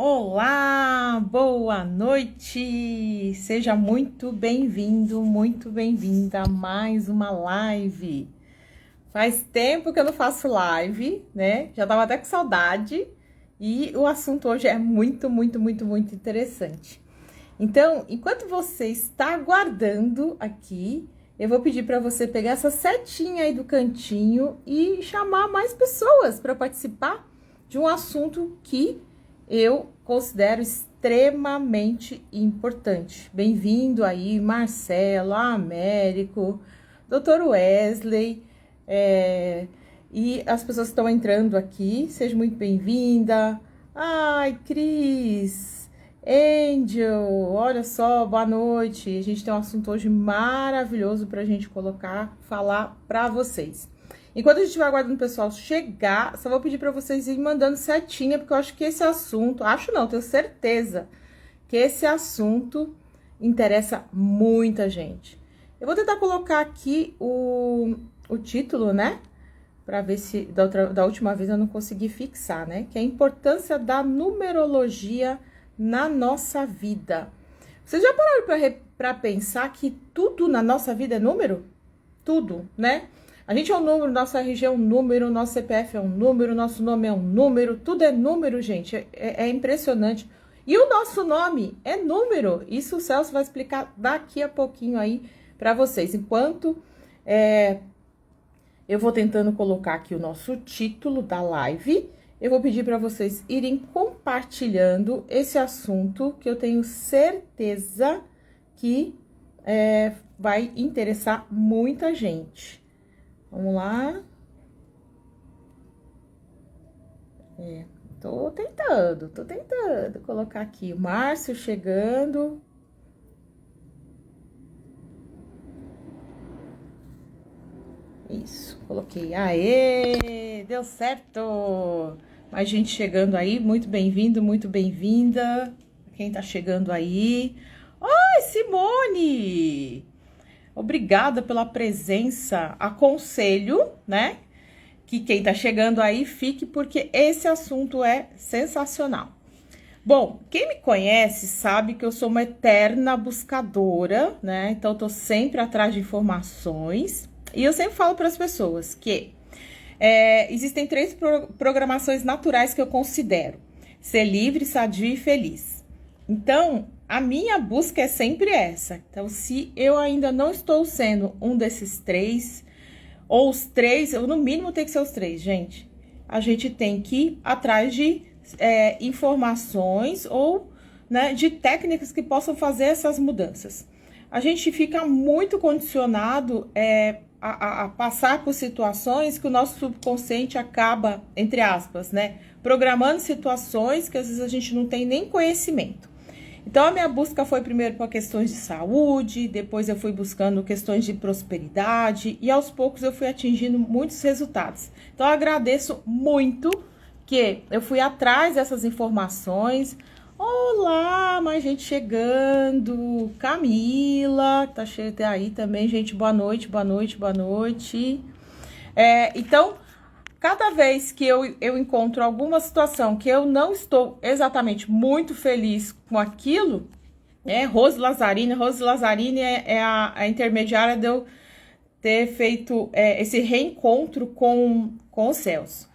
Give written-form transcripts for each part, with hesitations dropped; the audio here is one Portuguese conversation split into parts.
Olá, boa noite! Seja muito bem-vindo, muito bem-vinda a mais uma live. Faz tempo que eu não faço live, né? Já tava até com saudade e o assunto hoje é muito interessante. Então, enquanto você está aguardando aqui, eu vou pedir para você pegar essa setinha aí do cantinho e chamar mais pessoas para participar de um assunto que eu considero extremamente importante. Bem-vindo aí, Marcelo, Américo, Dr. Wesley, e as pessoas que estão entrando aqui, seja muito bem-vinda. Ai, Cris, Angel, olha só, boa noite. A gente tem um assunto hoje maravilhoso para a gente falar para vocês. Enquanto a gente vai aguardando o pessoal chegar, só vou pedir para vocês irem mandando setinha, porque eu acho que esse assunto, tenho certeza que esse assunto interessa muita gente. Eu vou tentar colocar aqui o título, né? Para ver se da última vez eu não consegui fixar, né? Que é a importância da numerologia na nossa vida. Vocês já pararam para pensar que tudo na nossa vida é número? Tudo, né? A gente é um número, nossa RG é um número, nosso CPF é um número, nosso nome é um número, tudo é número, gente, é impressionante. E o nosso nome é número, isso o Celso vai explicar daqui a pouquinho aí para vocês. Enquanto eu vou tentando colocar aqui o nosso título da live, eu vou pedir para vocês irem compartilhando esse assunto que eu tenho certeza que vai interessar muita gente. Vamos lá. Tô tentando colocar aqui o Márcio chegando. Isso, coloquei. Aê, deu certo! Mais gente chegando aí, muito bem-vindo, muito bem-vinda. Quem tá chegando aí? Oi, Simone! Obrigada pela presença. Aconselho, né? Que quem tá chegando aí fique, porque esse assunto é sensacional. Bom, quem me conhece sabe que eu sou uma eterna buscadora, né? Então, eu tô sempre atrás de informações. E eu sempre falo para as pessoas que existem 3 programações naturais que eu considero: ser livre, sadio e feliz. Então, a minha busca é sempre essa. Então, se eu ainda não estou sendo um desses 3, ou os 3, no mínimo tem que ser os 3, gente. A gente tem que ir atrás de informações ou, né, de técnicas que possam fazer essas mudanças. A gente fica muito condicionado a passar por situações que o nosso subconsciente acaba, entre aspas, né, programando situações que às vezes a gente não tem nem conhecimento. Então, a minha busca foi primeiro para questões de saúde, depois eu fui buscando questões de prosperidade e aos poucos eu fui atingindo muitos resultados. Então, eu agradeço muito que eu fui atrás dessas informações. Olá, mais gente chegando. Camila, tá chegando aí também, gente. Boa noite, boa noite, boa noite. Então, cada vez que eu encontro alguma situação que eu não estou exatamente muito feliz com aquilo, Rose Lazzarini é a intermediária de eu ter feito esse reencontro com o Celso.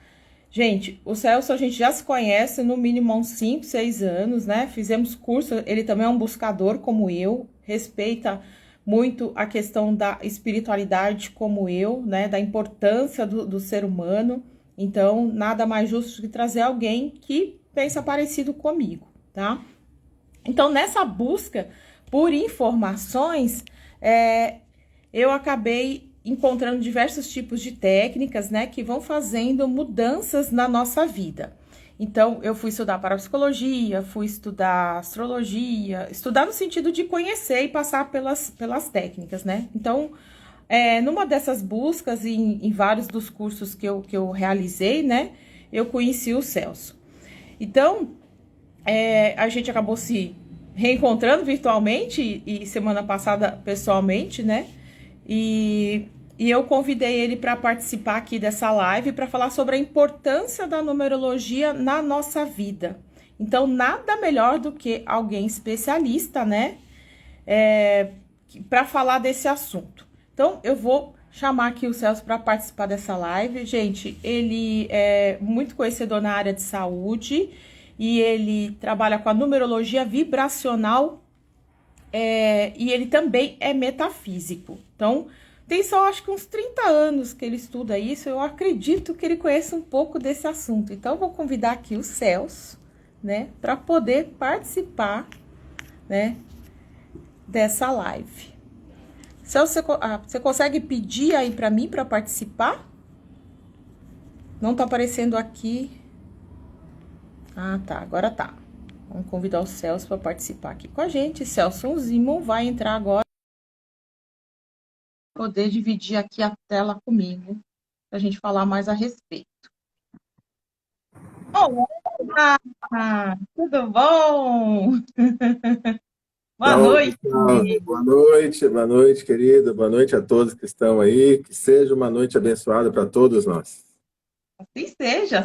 Gente, o Celso a gente já se conhece no mínimo há uns 5, 6 anos, né? Fizemos curso, ele também é um buscador como eu, respeita muito a questão da espiritualidade como eu, né? Da importância do ser humano. Então, nada mais justo que trazer alguém que pensa parecido comigo, tá? Então, nessa busca por informações, eu acabei encontrando diversos tipos de técnicas, né, que vão fazendo mudanças na nossa vida. Então, eu fui estudar parapsicologia, fui estudar astrologia, estudar no sentido de conhecer e passar pelas técnicas, né? Então, numa dessas buscas e em vários dos cursos que eu realizei, né, eu conheci o Celso. Então, a gente acabou se reencontrando virtualmente e semana passada pessoalmente, né? E eu convidei ele para participar aqui dessa live para falar sobre a importância da numerologia na nossa vida. Então, nada melhor do que alguém especialista, né? Para falar desse assunto. Então, eu vou chamar aqui o Celso para participar dessa live. Gente, ele é muito conhecedor na área de saúde e ele trabalha com a numerologia vibracional e ele também é metafísico. Então, tem só acho que uns 30 anos que ele estuda isso. Eu acredito que ele conheça um pouco desse assunto. Então, eu vou convidar aqui o Celso, né, para poder participar, né, dessa live. Celso, você consegue pedir aí para mim para participar? Não tá aparecendo aqui. Ah, tá, agora tá. Vamos convidar o Celso para participar aqui com a gente. Celso Zimon vai entrar agora. Poder dividir aqui a tela comigo, para a gente falar mais a respeito. Olá, tudo bom? Boa Salve, noite. salve. Boa noite, querida. Boa noite a todos que estão aí. Que seja uma noite abençoada para todos nós. Assim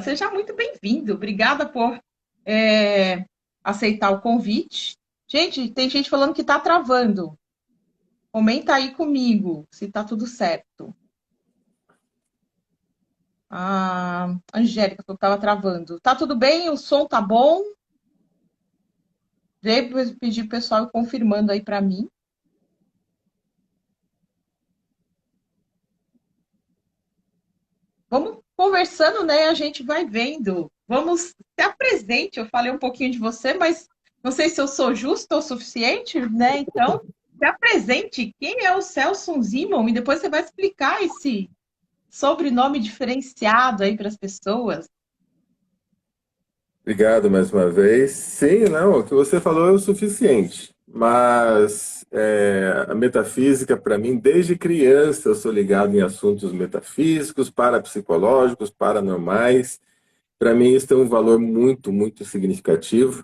seja muito bem-vindo. Obrigada por aceitar o convite. Gente, tem gente falando que está travando. Comenta aí comigo se está tudo certo. A Angélica falou que estava travando. Tá tudo bem? O som tá bom? Depois pedir o pessoal confirmando aí para mim. Vamos conversando, né? A gente vai vendo. Vamos se apresente. Eu falei um pouquinho de você, mas não sei se eu sou justo o suficiente, né? Então, se apresente. Quem é o Celso Zimon? E depois você vai explicar esse sobrenome diferenciado aí para as pessoas. Obrigado mais uma vez. Sim, não, o que você falou é o suficiente. Mas a metafísica, para mim, desde criança, eu sou ligado em assuntos metafísicos, parapsicológicos, paranormais. Para mim, isso tem um valor muito, muito significativo.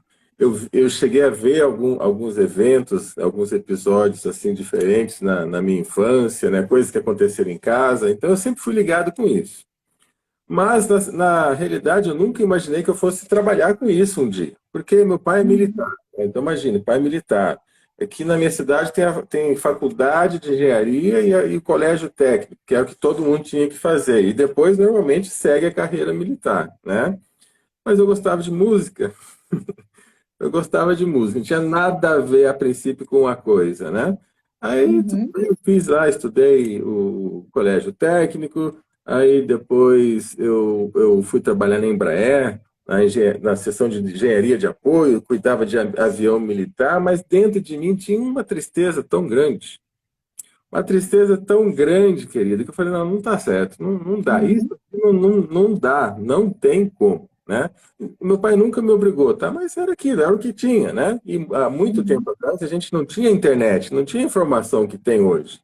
Eu cheguei a ver alguns eventos, alguns episódios assim diferentes na minha infância, né? Coisas que aconteceram em casa. Então, eu sempre fui ligado com isso. Mas, na realidade, eu nunca imaginei que eu fosse trabalhar com isso um dia. Porque meu pai é militar, né? Então, imagine, pai é militar. Aqui na minha cidade tem faculdade de engenharia e o colégio técnico, que é o que todo mundo tinha que fazer. E depois, normalmente, segue a carreira militar, né? Mas eu gostava de música. Eu gostava de música. Não tinha nada a ver, a princípio, com uma coisa, né? Aí tudo Uhum. bem, eu fiz lá, estudei o colégio técnico. Aí depois eu fui trabalhar na Embraer, na seção de engenharia de apoio, cuidava de avião militar, mas dentro de mim tinha uma tristeza tão grande. Uma tristeza tão grande, querida, que eu falei, não, não tá certo, não, não dá. Isso Uhum. aqui não dá, não tem como, né? Meu pai nunca me obrigou, tá? Mas era aquilo, era o que tinha, né? E há muito Uhum. tempo atrás a gente não tinha internet, não tinha informação que tem hoje.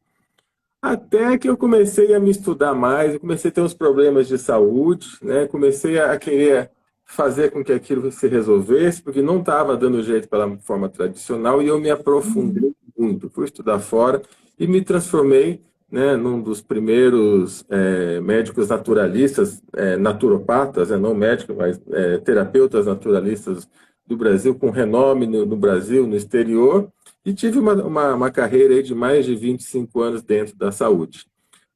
Até que eu comecei a me estudar mais, eu comecei a ter uns problemas de saúde, né? Comecei a querer fazer com que aquilo se resolvesse, porque não estava dando jeito pela forma tradicional, e eu me Uhum. aprofundei muito. Fui estudar fora e me transformei, né, num dos primeiros médicos naturalistas, naturopatas, não médicos, mas terapeutas naturalistas do Brasil, com renome no Brasil, no exterior, e tive uma carreira aí de mais de 25 anos dentro da saúde.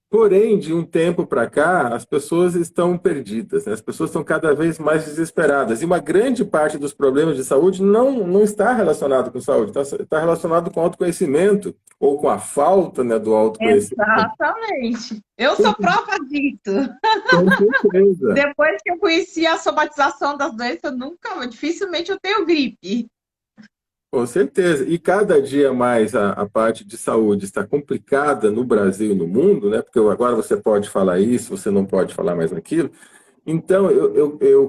Porém, de um tempo para cá, as pessoas estão perdidas, né? As pessoas estão cada vez mais desesperadas. E uma grande parte dos problemas de saúde não está relacionado com saúde, está relacionado com autoconhecimento, ou com a falta, né, do autoconhecimento. Exatamente. Eu sou prova disso. Com certeza. Depois que eu conheci a somatização das doenças, dificilmente eu tenho gripe. Com certeza. E cada dia mais a parte de saúde está complicada no Brasil e no mundo, né? Porque agora você pode falar isso, você não pode falar mais aquilo. Então,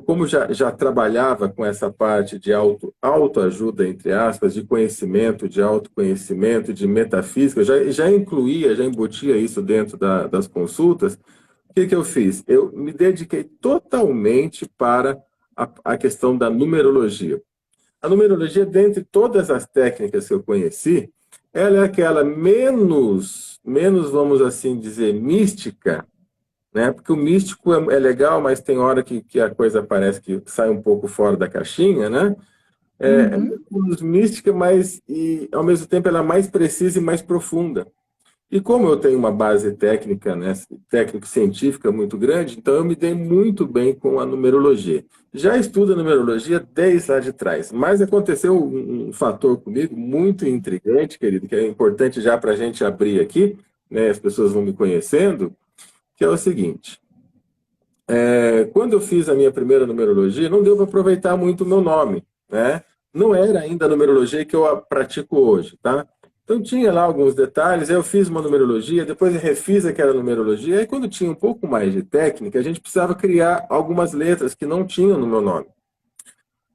como já trabalhava com essa parte de autoajuda, entre aspas, de conhecimento, de autoconhecimento, de metafísica, já incluía, já embutia isso dentro das consultas, o que eu fiz? Eu me dediquei totalmente para a questão da numerologia. A numerologia, dentre todas as técnicas que eu conheci, ela é aquela menos, vamos assim dizer, mística, né? Porque o místico é legal, mas tem hora que a coisa parece que sai um pouco fora da caixinha, né? É Uhum. menos mística, mas e, ao mesmo tempo ela é mais precisa e mais profunda. E como eu tenho uma base técnica, né, técnico-científica muito grande, então eu me dei muito bem com a numerologia. Já estudo a numerologia desde lá de trás, mas aconteceu um fator comigo muito intrigante, querido, que é importante já para a gente abrir aqui, né, as pessoas vão me conhecendo, que é o seguinte: quando eu fiz a minha primeira numerologia, não deu para aproveitar muito o meu nome, né? Não era ainda a numerologia que eu pratico hoje, tá? Então tinha lá alguns detalhes, aí eu fiz uma numerologia, depois eu refiz aquela numerologia, aí quando tinha um pouco mais de técnica, a gente precisava criar algumas letras que não tinham no meu nome.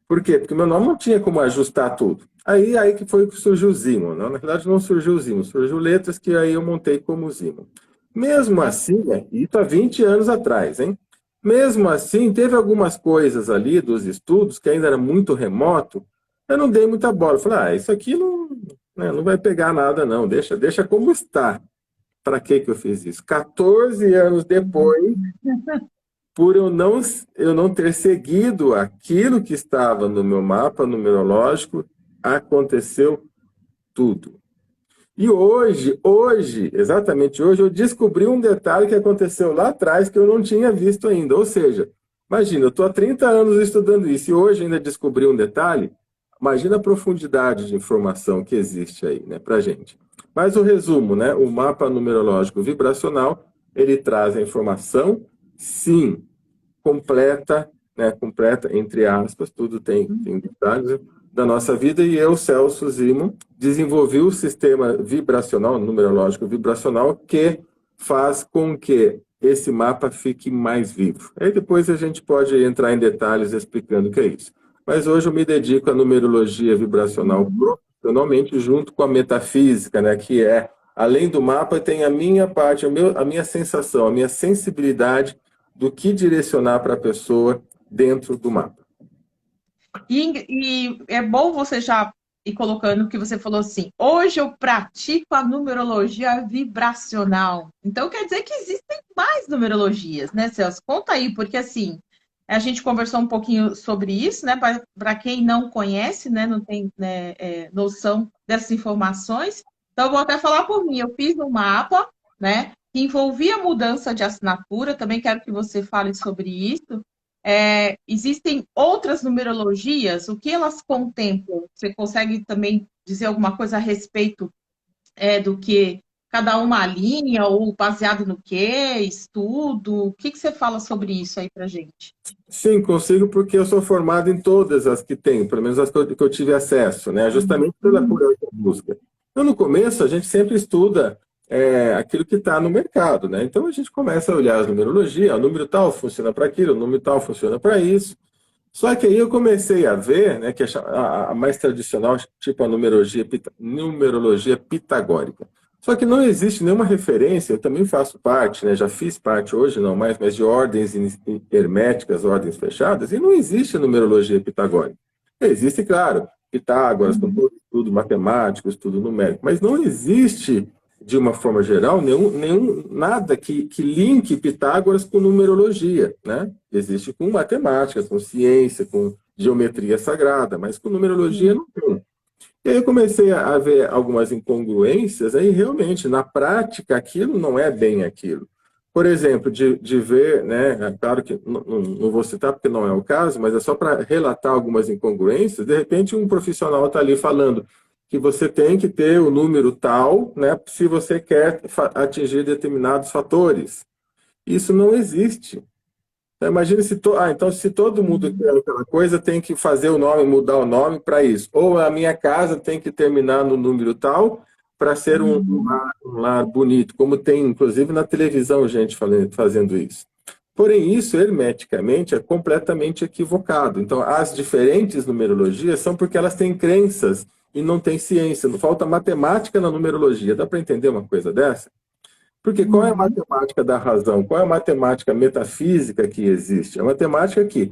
Por quê? Porque meu nome não tinha como ajustar tudo. Aí que foi que surgiu o Zimon, né? Na verdade não surgiu o Zimon, surgiu letras que aí eu montei como Zimon. Mesmo assim, isso há 20 anos atrás, hein? Mesmo assim, teve algumas coisas ali dos estudos que ainda era muito remoto, eu não dei muita bola. Falei, isso aqui não, né, não vai pegar nada não, deixa como está. Para que eu fiz isso? 14 anos depois, por eu não ter seguido aquilo que estava no meu mapa numerológico, aconteceu tudo. E hoje, exatamente hoje, eu descobri um detalhe que aconteceu lá atrás que eu não tinha visto ainda. Ou seja, imagina, eu estou há 30 anos estudando isso e hoje ainda descobri um detalhe. Imagina a profundidade de informação que existe aí, né, para gente. Mas o resumo, né, o mapa numerológico vibracional, ele traz a informação, sim, completa, né, completa, entre aspas, tudo tem detalhes, né, da nossa vida, e eu, Celso Zimon, desenvolvi o sistema vibracional, numerológico vibracional, que faz com que esse mapa fique mais vivo. Aí depois a gente pode entrar em detalhes explicando o que é isso. Mas hoje eu me dedico à numerologia vibracional profissionalmente, junto com a metafísica, né, que é, além do mapa, tem a minha parte, a minha sensação, a minha sensibilidade do que direcionar para a pessoa dentro do mapa. E é bom você já ir colocando que você falou assim: hoje eu pratico a numerologia vibracional. Então quer dizer que existem mais numerologias, né, Celso? Conta aí, porque assim, a gente conversou um pouquinho sobre isso, né? Para quem não conhece, né, não tem, né, noção dessas informações. Então eu vou até falar por mim. Eu fiz um mapa, né, que envolvia mudança de assinatura. Também quero que você fale sobre isso. Existem outras numerologias, o que elas contemplam? Você consegue também dizer alguma coisa a respeito do que cada uma alinha, ou baseado no quê? Estudo? O que que você fala sobre isso aí pra gente? Sim, consigo porque eu sou formado em todas as que tenho, pelo menos as que eu tive acesso, né? Justamente pela por essa busca. Então, no começo, a gente sempre estuda aquilo que está no mercado, né? Então, a gente começa a olhar as numerologias, o número tal funciona para aquilo, o número tal funciona para isso. Só que aí eu comecei a ver, né, que a mais tradicional, tipo a numerologia pitagórica. Só que não existe nenhuma referência, eu também faço parte, né, já fiz parte hoje não mais, mas de ordens herméticas, ordens fechadas, e não existe numerologia pitagórica. Existe, claro, Pitágoras, com todo estudo matemático, estudo numérico, mas não existe, de uma forma geral, nada que linke Pitágoras com numerologia, né? Existe com matemática, com ciência, com geometria sagrada, mas com numerologia não tem. E aí eu comecei a ver algumas incongruências, aí realmente, na prática, aquilo não é bem aquilo. Por exemplo, de ver, né, é claro que não vou citar porque não é o caso, mas é só para relatar algumas incongruências, de repente um profissional está ali falando que você tem que ter o número tal, né, se você quer atingir determinados fatores. Isso não existe. Então, imagina então se todo mundo quer aquela coisa, tem que fazer o nome, mudar o nome para isso. Ou a minha casa tem que terminar no número tal para ser um lar bonito, como tem inclusive na televisão gente fazendo isso. Porém, isso hermeticamente é completamente equivocado. Então, as diferentes numerologias são porque elas têm crenças e não têm ciência. Não falta matemática na numerologia. Dá para entender uma coisa dessa? Porque qual é a matemática da razão? Qual é a matemática metafísica que existe? A matemática que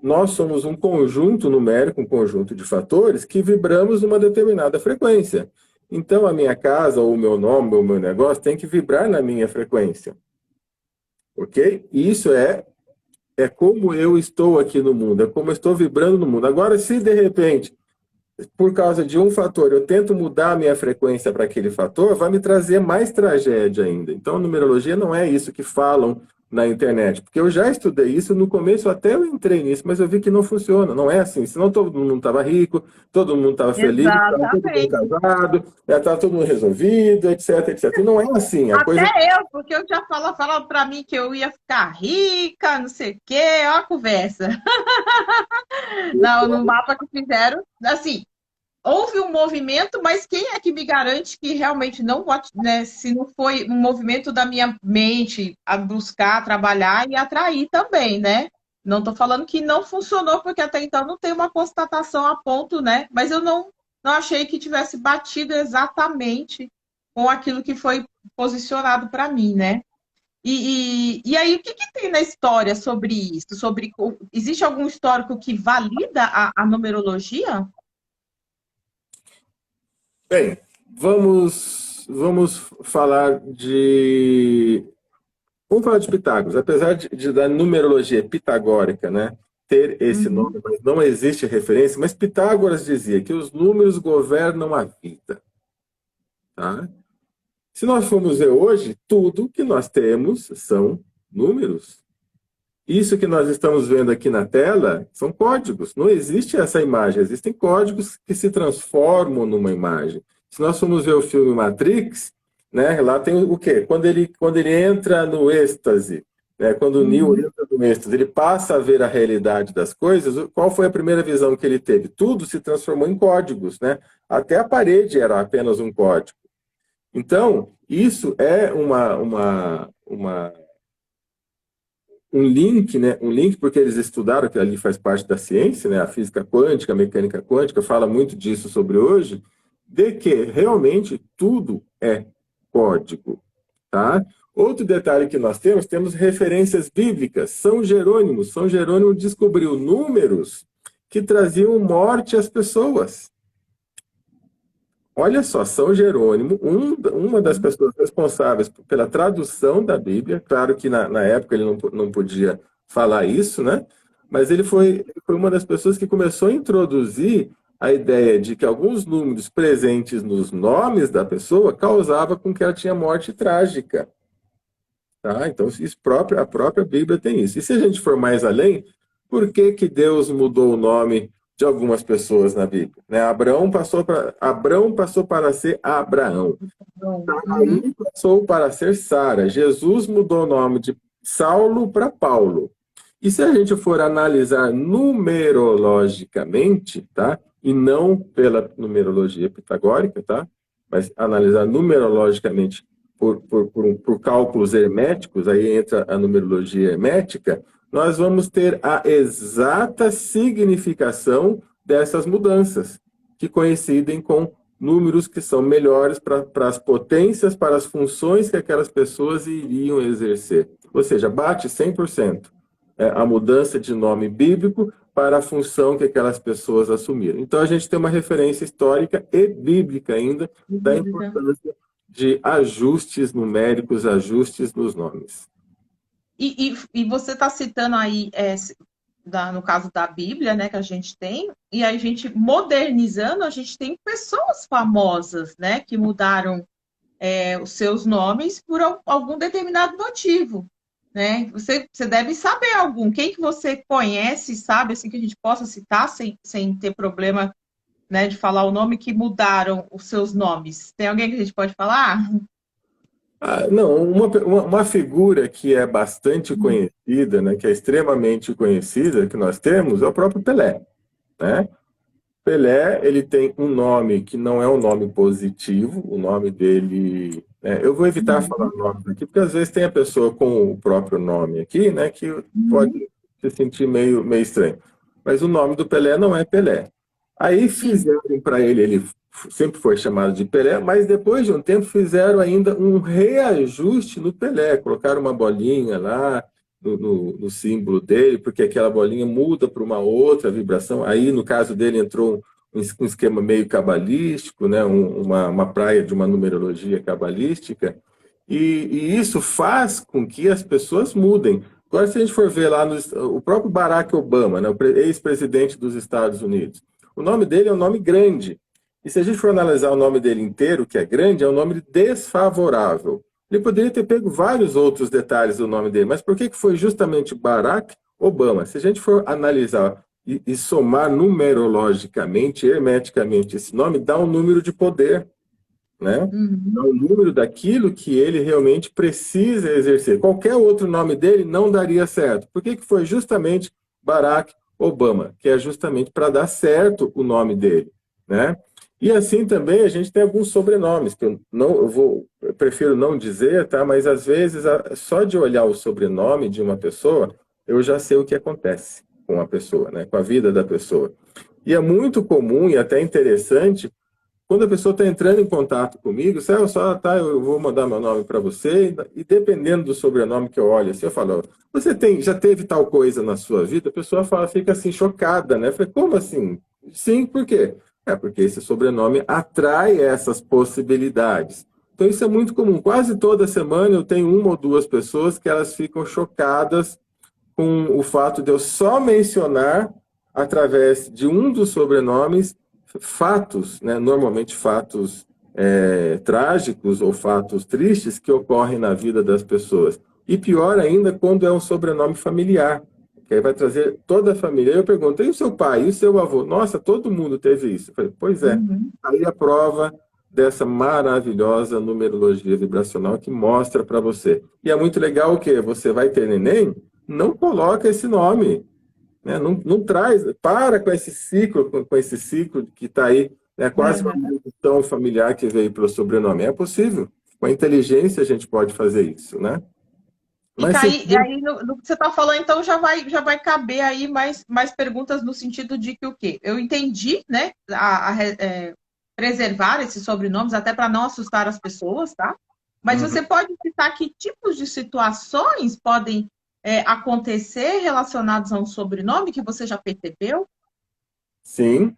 nós somos um conjunto numérico, um conjunto de fatores que vibramos numa determinada frequência. Então, a minha casa, ou o meu nome, ou o meu negócio tem que vibrar na minha frequência. ok? E isso é como eu estou aqui no mundo, é como eu estou vibrando no mundo. Agora, se de repente, por causa de um fator, eu tento mudar a minha frequência para aquele fator, vai me trazer mais tragédia ainda. Então, numerologia não é isso que falam na internet, porque eu já estudei isso no começo, até eu entrei nisso, mas eu vi que não funciona, não é assim. Senão todo mundo estava rico, todo mundo estava feliz, estava todo mundo Exatamente. casado, estava todo mundo resolvido, etc, etc. E não é assim, a Até coisa. eu, porque eu já falava para mim que eu ia ficar rica, não sei o quê, ó a conversa. Não, no mapa que fizeram, assim, houve um movimento, mas quem é que me garante que realmente não, né, se não foi um movimento da minha mente a buscar, trabalhar e atrair também, né? Não estou falando que não funcionou, porque até então não tem uma constatação a ponto, né? Mas eu não achei que tivesse batido exatamente com aquilo que foi posicionado para mim, né? E aí, o que, que tem na história sobre isso? Existe algum histórico que valida a numerologia? Bem, vamos falar de. Vamos falar de Pitágoras. Apesar da numerologia pitagórica, né, ter esse Uhum. nome, mas não existe referência, mas Pitágoras dizia que os números governam a vida. Tá? Se nós formos ver hoje, tudo que nós temos são números. Isso que nós estamos vendo aqui na tela são códigos. Não existe essa imagem, existem códigos que se transformam numa imagem. Se nós formos ver o filme Matrix, né, lá tem o quê? Quando ele entra no êxtase, né, quando o Neo Uhum. entra no êxtase, ele passa a ver a realidade das coisas. Qual foi a primeira visão que ele teve? Tudo se transformou em códigos, né? Até a parede era apenas um código. Então, isso é um link, né? Um link porque eles estudaram, que ali faz parte da ciência, né? A física quântica, a mecânica quântica fala muito disso sobre hoje, de que realmente tudo é código, tá? Outro detalhe que nós temos referências bíblicas. São Jerônimo descobriu números que traziam morte às pessoas. Olha só, São Jerônimo, uma das pessoas responsáveis pela tradução da Bíblia, claro que na época ele não podia falar isso, né? Mas ele foi uma das pessoas que começou a introduzir a ideia de que alguns números presentes nos nomes da pessoa causava com que ela tinha morte trágica. Tá? Então, a própria Bíblia tem isso. E se a gente for mais além, por que que Deus mudou o nome de algumas pessoas na Bíblia? Né? Abrão passou para ser Abraão. Uhum. Aí passou para ser Sara. Jesus mudou o nome de Saulo para Paulo. E se a gente for analisar numerologicamente, tá? E não pela numerologia pitagórica, tá? Mas analisar numerologicamente por cálculos herméticos, aí entra a numerologia hermética, nós vamos ter a exata significação dessas mudanças, que coincidem com números que são melhores para as potências, para as funções que aquelas pessoas iriam exercer. Ou seja, bate 100% a mudança de nome bíblico para a função que aquelas pessoas assumiram. Então, a gente tem uma referência histórica e bíblica ainda da Bíblica. importância de ajustes numéricos, ajustes nos nomes. E você está citando aí, no caso da Bíblia, né, que a gente tem, e a gente modernizando, a gente tem pessoas famosas, né, que mudaram os seus nomes por algum determinado motivo, né? Você deve saber algum. Quem que você conhece, sabe, assim, que a gente possa citar sem ter problema, né, de falar o nome, que mudaram os seus nomes? Tem alguém que a gente pode falar? Não, uma figura que é bastante conhecida, né, que é extremamente conhecida, que nós temos, é o próprio Pelé, né? Pelé, ele tem um nome que não é um nome positivo, o nome dele. Eu vou evitar falar nomes aqui, porque às vezes tem a pessoa com o próprio nome aqui, né, que pode Uhum. se sentir meio estranho. Mas o nome do Pelé não é Pelé. Aí Sim. fizeram para ele sempre foi chamado de Pelé, mas depois de um tempo fizeram ainda um reajuste no Pelé, colocaram uma bolinha lá no símbolo dele, porque aquela bolinha muda para uma outra vibração. Aí, no caso dele, entrou um esquema meio cabalístico, né? Uma praia de uma numerologia cabalística. E isso faz com que as pessoas mudem. Agora, se a gente for ver lá o próprio Barack Obama, né, o ex-presidente dos Estados Unidos, o nome dele é um nome grande. E se a gente for analisar o nome dele inteiro, que é grande, é um nome desfavorável. Ele poderia ter pego vários outros detalhes do nome dele, mas por que foi justamente Barack Obama? Se a gente for analisar e somar numerologicamente, hermeticamente, esse nome dá um número de poder, né? Dá um número daquilo que ele realmente precisa exercer. Qualquer outro nome dele não daria certo. Por que foi justamente Barack Obama? Que é justamente para dar certo o nome dele, né? E assim também a gente tem alguns sobrenomes que eu prefiro não dizer, tá? Mas às vezes só de olhar o sobrenome de uma pessoa eu já sei o que acontece com a pessoa, né? Com a vida da pessoa. E é muito comum e até interessante quando a pessoa está entrando em contato comigo, Celso, tá, eu vou mandar meu nome para você, e dependendo do sobrenome que eu olho, assim, eu falo, já teve tal coisa na sua vida? A pessoa fica assim, chocada, né? Eu falei, como assim? Sim, por quê? É porque esse sobrenome atrai essas possibilidades. Então isso é muito comum. Quase toda semana eu tenho uma ou duas pessoas que elas ficam chocadas com o fato de eu só mencionar, através de um dos sobrenomes, fatos, né, normalmente fatos trágicos ou fatos tristes que ocorrem na vida das pessoas. E pior ainda quando é um sobrenome familiar, que aí vai trazer toda a família. Eu pergunto, e o seu pai, e o seu avô? Nossa, todo mundo teve isso. Eu falei, pois é, aí a prova dessa maravilhosa numerologia vibracional que mostra para você. E é muito legal o quê? Você vai ter neném, não coloca esse nome. Né? Não traz, para com esse ciclo que está aí, né? Quase uma maldição familiar que veio pelo sobrenome. É possível. Com a inteligência a gente pode fazer isso, né? Mas aí no que você está falando, então já vai caber aí mais perguntas no sentido de que o quê? Eu entendi, né? Preservar esses sobrenomes até para não assustar as pessoas, tá? Mas você pode citar que tipos de situações podem acontecer relacionados a um sobrenome que você já percebeu? Sim.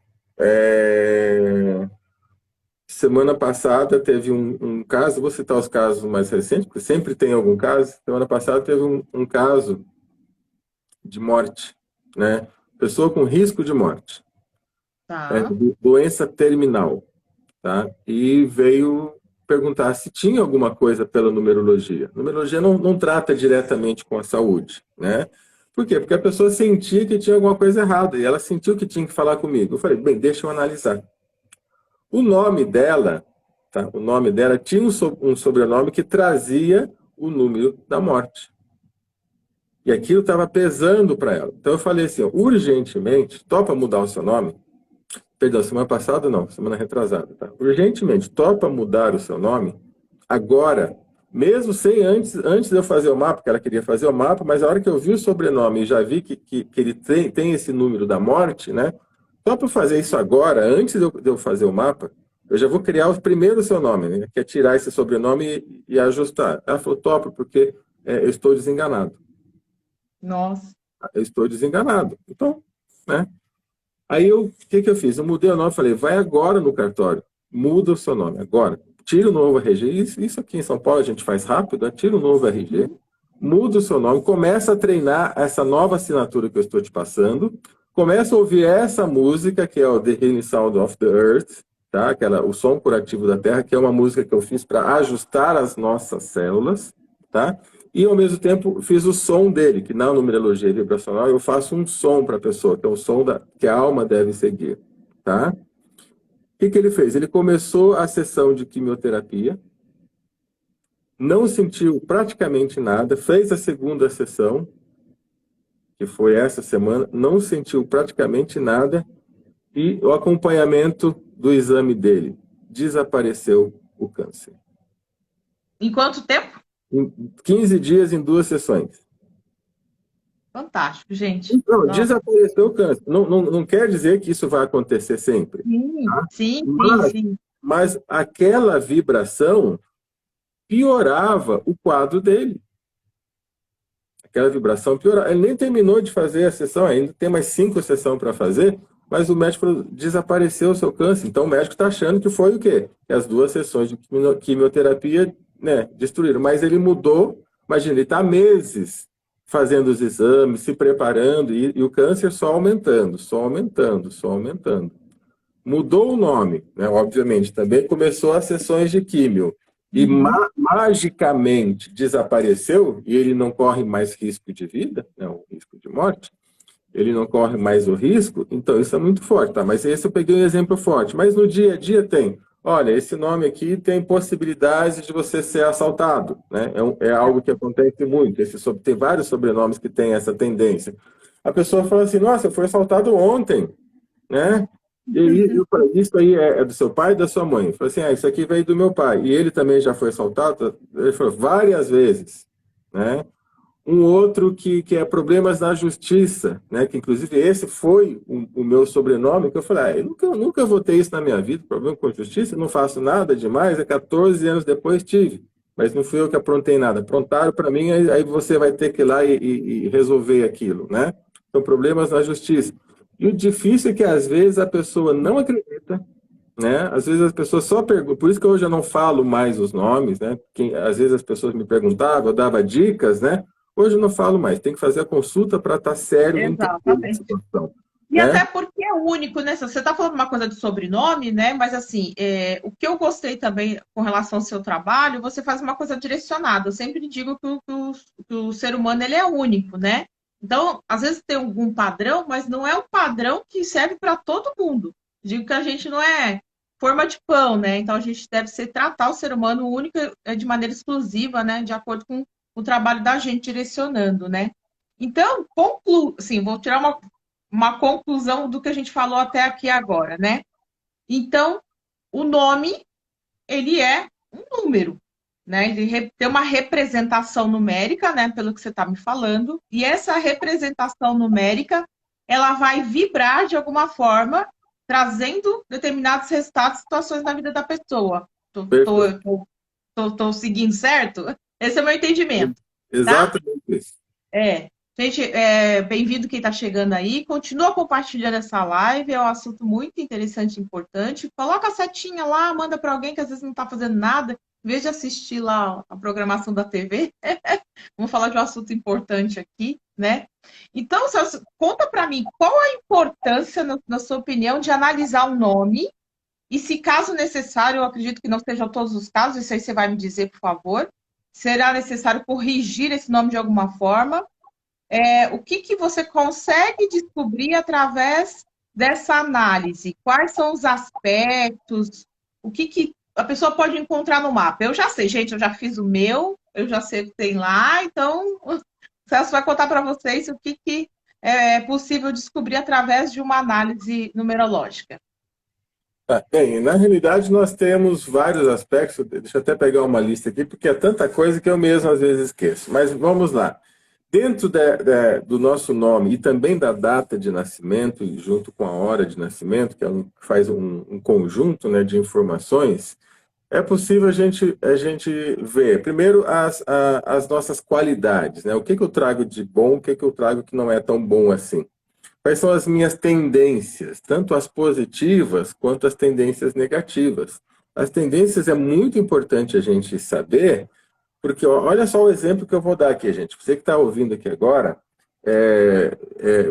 Semana passada teve um caso, vou citar os casos mais recentes, porque sempre tem algum caso. Semana passada teve um caso de morte, né? Pessoa com risco de morte. Tá. Doença terminal, tá? E veio perguntar se tinha alguma coisa pela numerologia. Numerologia não trata diretamente com a saúde, né? Por quê? Porque a pessoa sentia que tinha alguma coisa errada e ela sentiu que tinha que falar comigo. Eu falei, bem, deixa eu analisar. O nome dela, tá? O nome dela tinha um sobrenome que trazia o número da morte. E aquilo estava pesando para ela. Então eu falei assim, ó, urgentemente, topa mudar o seu nome? Perdão, semana passada não, semana retrasada, tá? Urgentemente, topa mudar o seu nome agora, mesmo sem antes de eu fazer o mapa, porque ela queria fazer o mapa, mas a hora que eu vi o sobrenome e já vi que ele tem esse número da morte, né? Topa fazer isso agora, antes de eu fazer o mapa, eu já vou criar o primeiro seu nome, né? Que é tirar esse sobrenome e ajustar. Ela falou, topa, porque eu estou desenganado. Nossa. Eu estou desenganado. Então, né? Aí o que eu fiz? Eu mudei o nome, falei, vai agora no cartório, muda o seu nome, agora. Tira o novo RG, isso aqui em São Paulo a gente faz rápido, né? Tira o novo RG, muda o seu nome, começa a treinar essa nova assinatura que eu estou te passando, começa a ouvir essa música, que é o The Healing Sound of the Earth, tá? O som curativo da Terra, que é uma música que eu fiz para ajustar as nossas células, tá? E, ao mesmo tempo, fiz o som dele, que na numerologia vibracional eu faço um som para a pessoa, que é o som que a alma deve seguir. Tá? O que ele fez? Ele começou a sessão de quimioterapia, não sentiu praticamente nada, fez a segunda sessão, que foi essa semana, não sentiu praticamente nada, e o acompanhamento do exame dele, desapareceu o câncer. Em quanto tempo? Em 15 dias, em 2 sessões. Fantástico, gente. Não, desapareceu o câncer. Não quer dizer que isso vai acontecer sempre. Sim, Tá? sim. Mas aquela vibração piorava o quadro dele. Aquela vibração piorava. Ele nem terminou de fazer a sessão ainda, tem mais 5 sessões para fazer, mas o médico falou, desapareceu o seu câncer. Então o médico está achando que foi o quê? Que as 2 sessões de quimioterapia né, destruíram, mas ele mudou, imagina, ele está meses fazendo os exames, se preparando, e o câncer só aumentando, só aumentando, só aumentando. Mudou o nome, né, obviamente, também começou as sessões de químio, e Uhum. magicamente desapareceu, e ele não corre mais risco de vida, né, o risco de morte, ele não corre mais o risco, então isso é muito forte, tá? Mas esse eu peguei um exemplo forte. Mas no dia a dia tem, olha, esse nome aqui tem possibilidade de você ser assaltado, né? É algo que acontece muito. Tem vários sobrenomes que têm essa tendência. A pessoa fala assim, nossa, eu fui assaltado ontem, né? E eu falei, isso aí é do seu pai e da sua mãe? Eu falei assim, isso aqui veio do meu pai. E ele também já foi assaltado? Ele falou, várias vezes, né? Um outro que é problemas na justiça, né? Que inclusive esse foi o meu sobrenome, que eu falei, eu nunca vou ter isso na minha vida, problema com justiça, não faço nada demais, 14 anos depois tive, mas não fui eu que aprontei nada, aprontaram para mim, aí você vai ter que ir lá e resolver aquilo, né? Então, problemas na justiça. E o difícil é que às vezes a pessoa não acredita, né? Às vezes as pessoas só perguntam, por isso que hoje eu não falo mais os nomes, né? Às vezes as pessoas me perguntavam, eu dava dicas, né? Hoje eu não falo mais, tem que fazer a consulta para estar sério e entender a Exatamente. situação, E né? até porque é único, né? Você está falando uma coisa de sobrenome, né? Mas assim, o que eu gostei também com relação ao seu trabalho, você faz uma coisa direcionada. Eu sempre digo que o ser humano ele é único, né? Então, às vezes tem algum padrão, mas não é um padrão que serve para todo mundo. Digo que a gente não é forma de pão, né? Então a gente deve ser tratar o ser humano único de maneira exclusiva, né? De acordo com o trabalho da gente direcionando, né? Então, assim, vou tirar uma conclusão do que a gente falou até aqui agora, né? Então, o nome, ele é um número, né? Ele tem uma representação numérica, né? Pelo que você está me falando, e essa representação numérica, ela vai vibrar de alguma forma, trazendo determinados resultados, situações na vida da pessoa. Perfeito. Tô seguindo certo? Esse é o meu entendimento, tá? Exatamente isso. Gente, bem-vindo quem está chegando aí. Continua compartilhando essa live, é um assunto muito interessante e importante. Coloca a setinha lá, manda para alguém que às vezes não está fazendo nada. Em vez de assistir lá a programação da TV, vamos falar de um assunto importante aqui, né? Então, Celso, conta para mim qual a importância, na sua opinião, de analisar o nome e se caso necessário, eu acredito que não sejam todos os casos, isso aí você vai me dizer, por favor, será necessário corrigir esse nome de alguma forma. O que você consegue descobrir através dessa análise? Quais são os aspectos? O que a pessoa pode encontrar no mapa? Eu já sei, gente, eu já fiz o meu, eu já sei o que tem lá, então o Celso vai contar para vocês o que é possível descobrir através de uma análise numerológica. Bem, na realidade nós temos vários aspectos, deixa eu até pegar uma lista aqui, porque é tanta coisa que eu mesmo às vezes esqueço. Mas vamos lá. Dentro do nosso nome e também da data de nascimento, e junto com a hora de nascimento, que faz um conjunto, né, de informações, é possível a gente ver, primeiro, as nossas qualidades, né? O que eu trago de bom, o que eu trago que não é tão bom assim. Quais são as minhas tendências, tanto as positivas quanto as tendências negativas. As tendências é muito importante a gente saber, porque olha só o exemplo que eu vou dar aqui, gente. Você que está ouvindo aqui agora,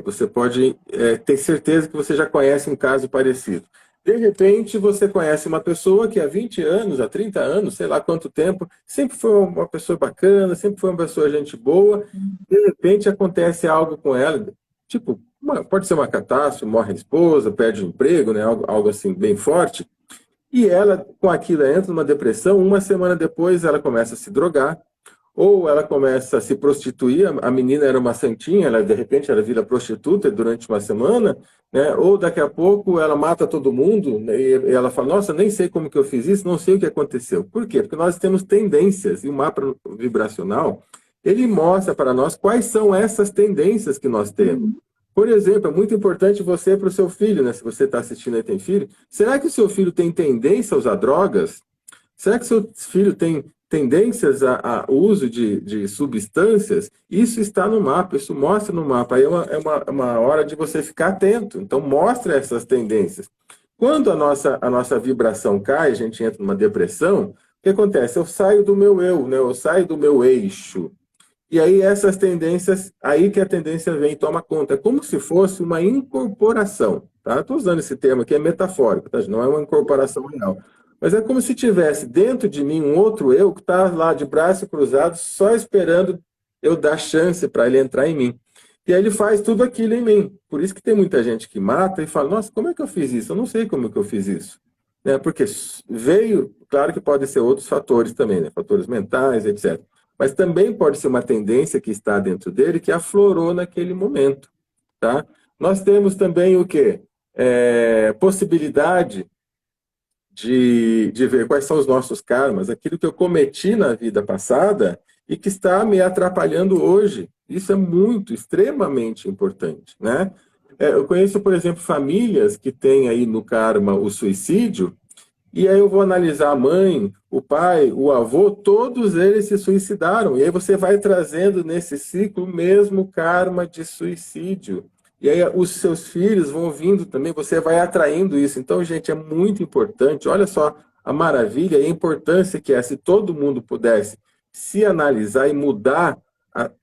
você pode ter certeza que você já conhece um caso parecido. De repente, você conhece uma pessoa que há 20 anos, há 30 anos, sei lá quanto tempo, sempre foi uma pessoa bacana, sempre foi uma pessoa gente boa. De repente, acontece algo com ela, tipo, pode ser uma catástrofe, morre a esposa, perde o emprego, né? Algo assim bem forte. E ela, com aquilo, entra numa depressão. Uma semana depois, ela começa a se drogar, ou ela começa a se prostituir. A menina era uma santinha, de repente ela vira prostituta durante uma semana, né? Ou daqui a pouco ela mata todo mundo, né? E ela fala, nossa, nem sei como que eu fiz isso, não sei o que aconteceu. Por quê? Porque nós temos tendências, e o mapa vibracional, ele mostra para nós quais são essas tendências que nós temos. Por exemplo, é muito importante você para o seu filho, né? Se você está assistindo e tem filho, será que o seu filho tem tendência a usar drogas? Será que o seu filho tem tendências a uso de substâncias? Isso está no mapa, isso mostra no mapa. Aí é uma hora de você ficar atento. Então, mostra essas tendências. Quando a nossa vibração cai, a gente entra numa depressão, que acontece? Eu saio do meu eu, né? Eu saio do meu eixo. E aí essas tendências, aí que a tendência vem e toma conta. É como se fosse uma incorporação, tá? Estou usando esse termo aqui, é metafórico, tá? Não é uma incorporação real. Mas é como se tivesse dentro de mim um outro eu que está lá de braço cruzado, só esperando eu dar chance para ele entrar em mim. E aí ele faz tudo aquilo em mim. Por isso que tem muita gente que mata e fala, nossa, como é que eu fiz isso? Eu não sei como é que eu fiz isso. Né? Porque veio, claro que podem ser outros fatores também, né? Fatores mentais, etc. Mas também pode ser uma tendência que está dentro dele que aflorou naquele momento, tá? Nós temos também o quê? Possibilidade de ver quais são os nossos karmas, aquilo que eu cometi na vida passada e que está me atrapalhando hoje. Isso é muito, extremamente importante, né? Eu conheço, por exemplo, famílias que têm aí no karma o suicídio, e aí eu vou analisar a mãe, o pai, o avô, todos eles se suicidaram. E aí você vai trazendo nesse ciclo o mesmo karma de suicídio. E aí os seus filhos vão vindo também, você vai atraindo isso. Então, gente, é muito importante. Olha só a maravilha e a importância que é se todo mundo pudesse se analisar e mudar,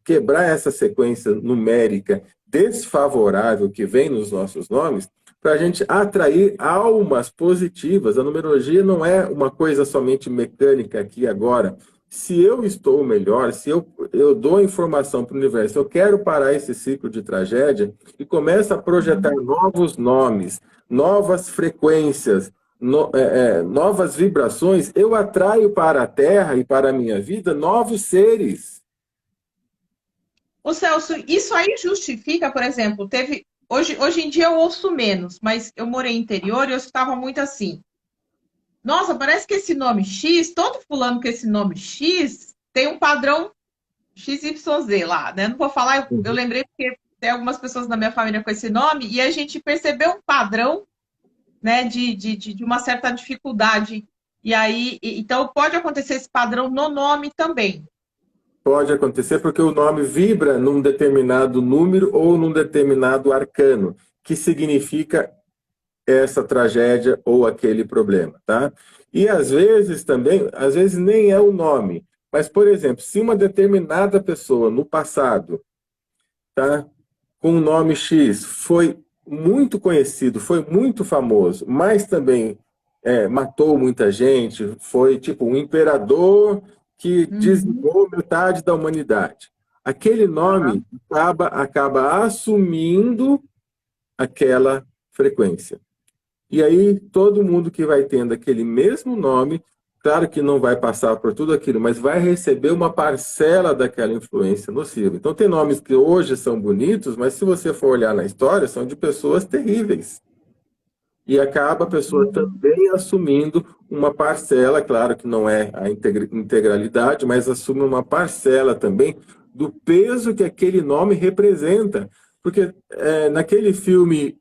quebrar essa sequência numérica desfavorável que vem nos nossos nomes, para a gente atrair almas positivas. A numerologia não é uma coisa somente mecânica aqui e agora. Se eu estou melhor, se eu dou informação para o universo, eu quero parar esse ciclo de tragédia e começo a projetar novos nomes, novas frequências, novas vibrações, eu atraio para a Terra e para a minha vida novos seres. Ô Celso, isso aí justifica, por exemplo, hoje em dia eu ouço menos, mas eu morei no interior e eu escutava muito assim. Nossa, parece que esse nome X, todo fulano com esse nome X, tem um padrão XYZ lá, né? Não vou falar, eu lembrei porque tem algumas pessoas na minha família com esse nome e a gente percebeu um padrão, né, de uma certa dificuldade. E aí, então pode acontecer esse padrão no nome também. Pode acontecer porque o nome vibra num determinado número ou num determinado arcano, que significa essa tragédia ou aquele problema, tá? E às vezes também, às vezes nem é o nome, mas, por exemplo, se uma determinada pessoa no passado, tá, com o nome X, foi muito conhecido, foi muito famoso, mas também matou muita gente, foi tipo um imperador que dizimou metade da humanidade. Aquele nome acaba assumindo aquela frequência. E aí, todo mundo que vai tendo aquele mesmo nome, claro que não vai passar por tudo aquilo, mas vai receber uma parcela daquela influência nociva. Então, tem nomes que hoje são bonitos, mas se você for olhar na história, são de pessoas terríveis. E acaba a pessoa também assumindo uma parcela, claro que não é a integralidade, mas assume uma parcela também do peso que aquele nome representa. Porque naquele filme.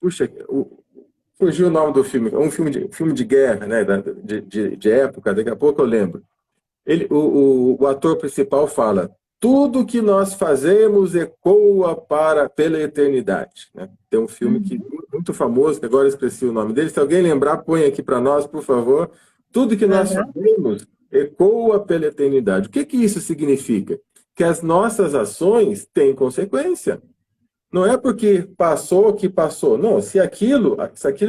Puxa, fugiu o nome do filme. É um filme de guerra, né? De época, daqui a pouco eu lembro. O ator principal fala: tudo que nós fazemos ecoa pela eternidade. Né? Tem um filme muito famoso, que agora eu esqueci o nome dele. Se alguém lembrar, põe aqui para nós, por favor. Tudo que nós fazemos ecoa pela eternidade. O que isso significa? Que as nossas ações têm consequência. Não é porque passou que passou. Não, se aquilo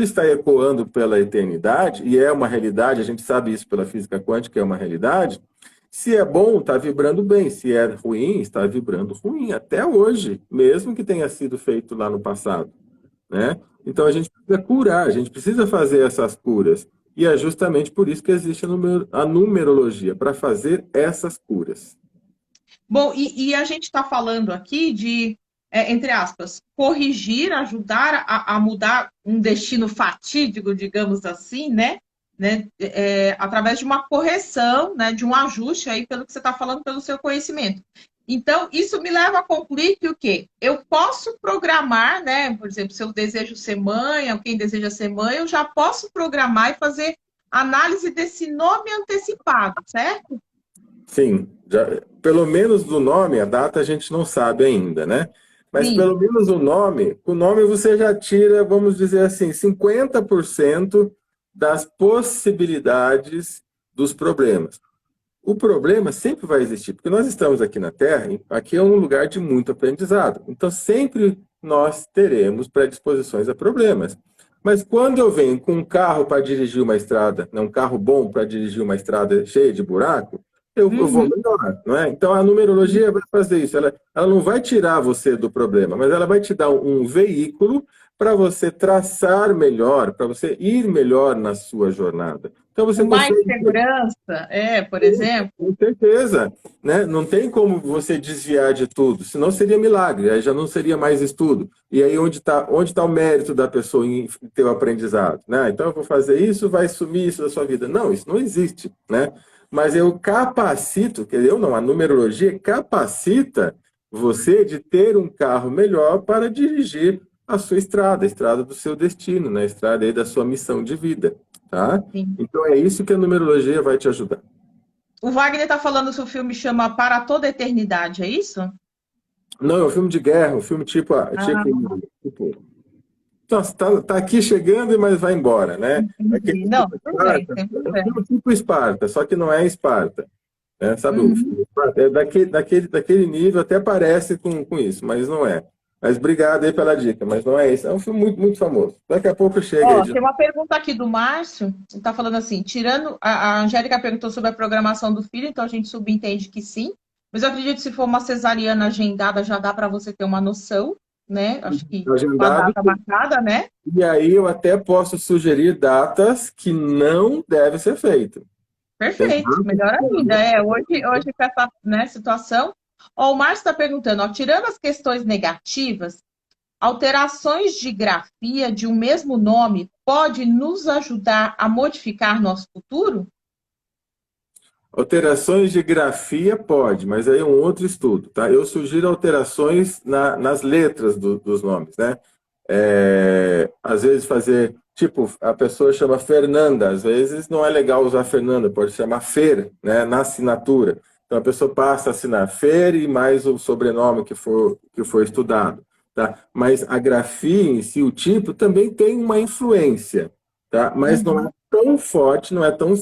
está ecoando pela eternidade, e é uma realidade, a gente sabe isso pela física quântica, é uma realidade. Se é bom, está vibrando bem. Se é ruim, está vibrando ruim. Até hoje, mesmo que tenha sido feito lá no passado. Né? Então, a gente precisa curar, a gente precisa fazer essas curas. E é justamente por isso que existe a numerologia, para fazer essas curas. Bom, e a gente está falando aqui de, entre aspas, corrigir, ajudar a mudar um destino fatídico, digamos assim, né? Através de uma correção, né, de um ajuste aí, pelo que você está falando, pelo seu conhecimento. Então, isso me leva a concluir que o quê? Eu posso programar, né? Por exemplo, se eu desejo ser mãe, ou quem deseja ser mãe, eu já posso programar e fazer análise desse nome antecipado, certo? Sim, pelo menos do nome, a data a gente não sabe ainda, né? Mas Sim. pelo menos o nome você já tira, vamos dizer assim, 50% das possibilidades dos problemas. O problema sempre vai existir, porque nós estamos aqui na Terra, aqui é um lugar de muito aprendizado. Então, sempre nós teremos predisposições a problemas. Mas quando eu venho com um carro para dirigir uma estrada, um carro bom para dirigir uma estrada cheia de buraco, eu vou melhor, não é? Então, a numerologia vai fazer isso. Ela não vai tirar você do problema, mas ela vai te dar um veículo para você traçar melhor, para você ir melhor na sua jornada. Então você Com mais consegue... segurança, por exemplo. Com certeza, né? Não tem como você desviar de tudo, senão seria milagre, aí já não seria mais estudo. E aí onde tá o mérito da pessoa em ter o aprendizado, né? Então eu vou fazer isso, vai sumir isso da sua vida. Não, isso não existe, né? Mas eu capacito, eu não, a numerologia capacita você de ter um carro melhor para dirigir a sua estrada, a estrada do seu destino, né? A estrada aí da sua missão de vida, tá? Sim. Então é isso que a numerologia vai te ajudar. O Wagner está falando se o filme chama Para Toda a Eternidade, é isso? Não, é um filme de guerra, um filme tipo... Nossa, tá aqui chegando, mas vai embora, né? Não, tudo bem, sem É um problema. filme tipo Esparta, só que não é Esparta. Né? Sabe, o filme Esparta? É daquele nível, até parece com isso, mas não é. Mas obrigado aí pela dica, mas não é isso. É um filme muito, muito famoso. Daqui a pouco chega aí. Tem uma pergunta aqui do Márcio, ele está falando assim, tirando... A Angélica perguntou sobre a programação do filho, então a gente subentende que sim, mas eu acredito que se for uma cesariana agendada, já dá para você ter uma noção, né? Acho que uma data marcada, né? E aí eu até posso sugerir datas que não devem ser feitas. Perfeito, melhor ainda. Hoje com essa, né, situação... o Márcio está perguntando, tirando as questões negativas, alterações de grafia de um mesmo nome pode nos ajudar a modificar nosso futuro? Alterações de grafia pode, mas aí é um outro estudo, tá? Eu sugiro alterações nas letras dos nomes, né? Às vezes fazer, tipo, a pessoa chama Fernanda, às vezes não é legal usar Fernanda, pode chamar Fer, né? Na assinatura. Então a pessoa passa a assinar Fer e mais o sobrenome que for estudado, tá? Mas a grafia em si, o tipo, também tem uma influência, tá? Mas não é tão forte, não é tão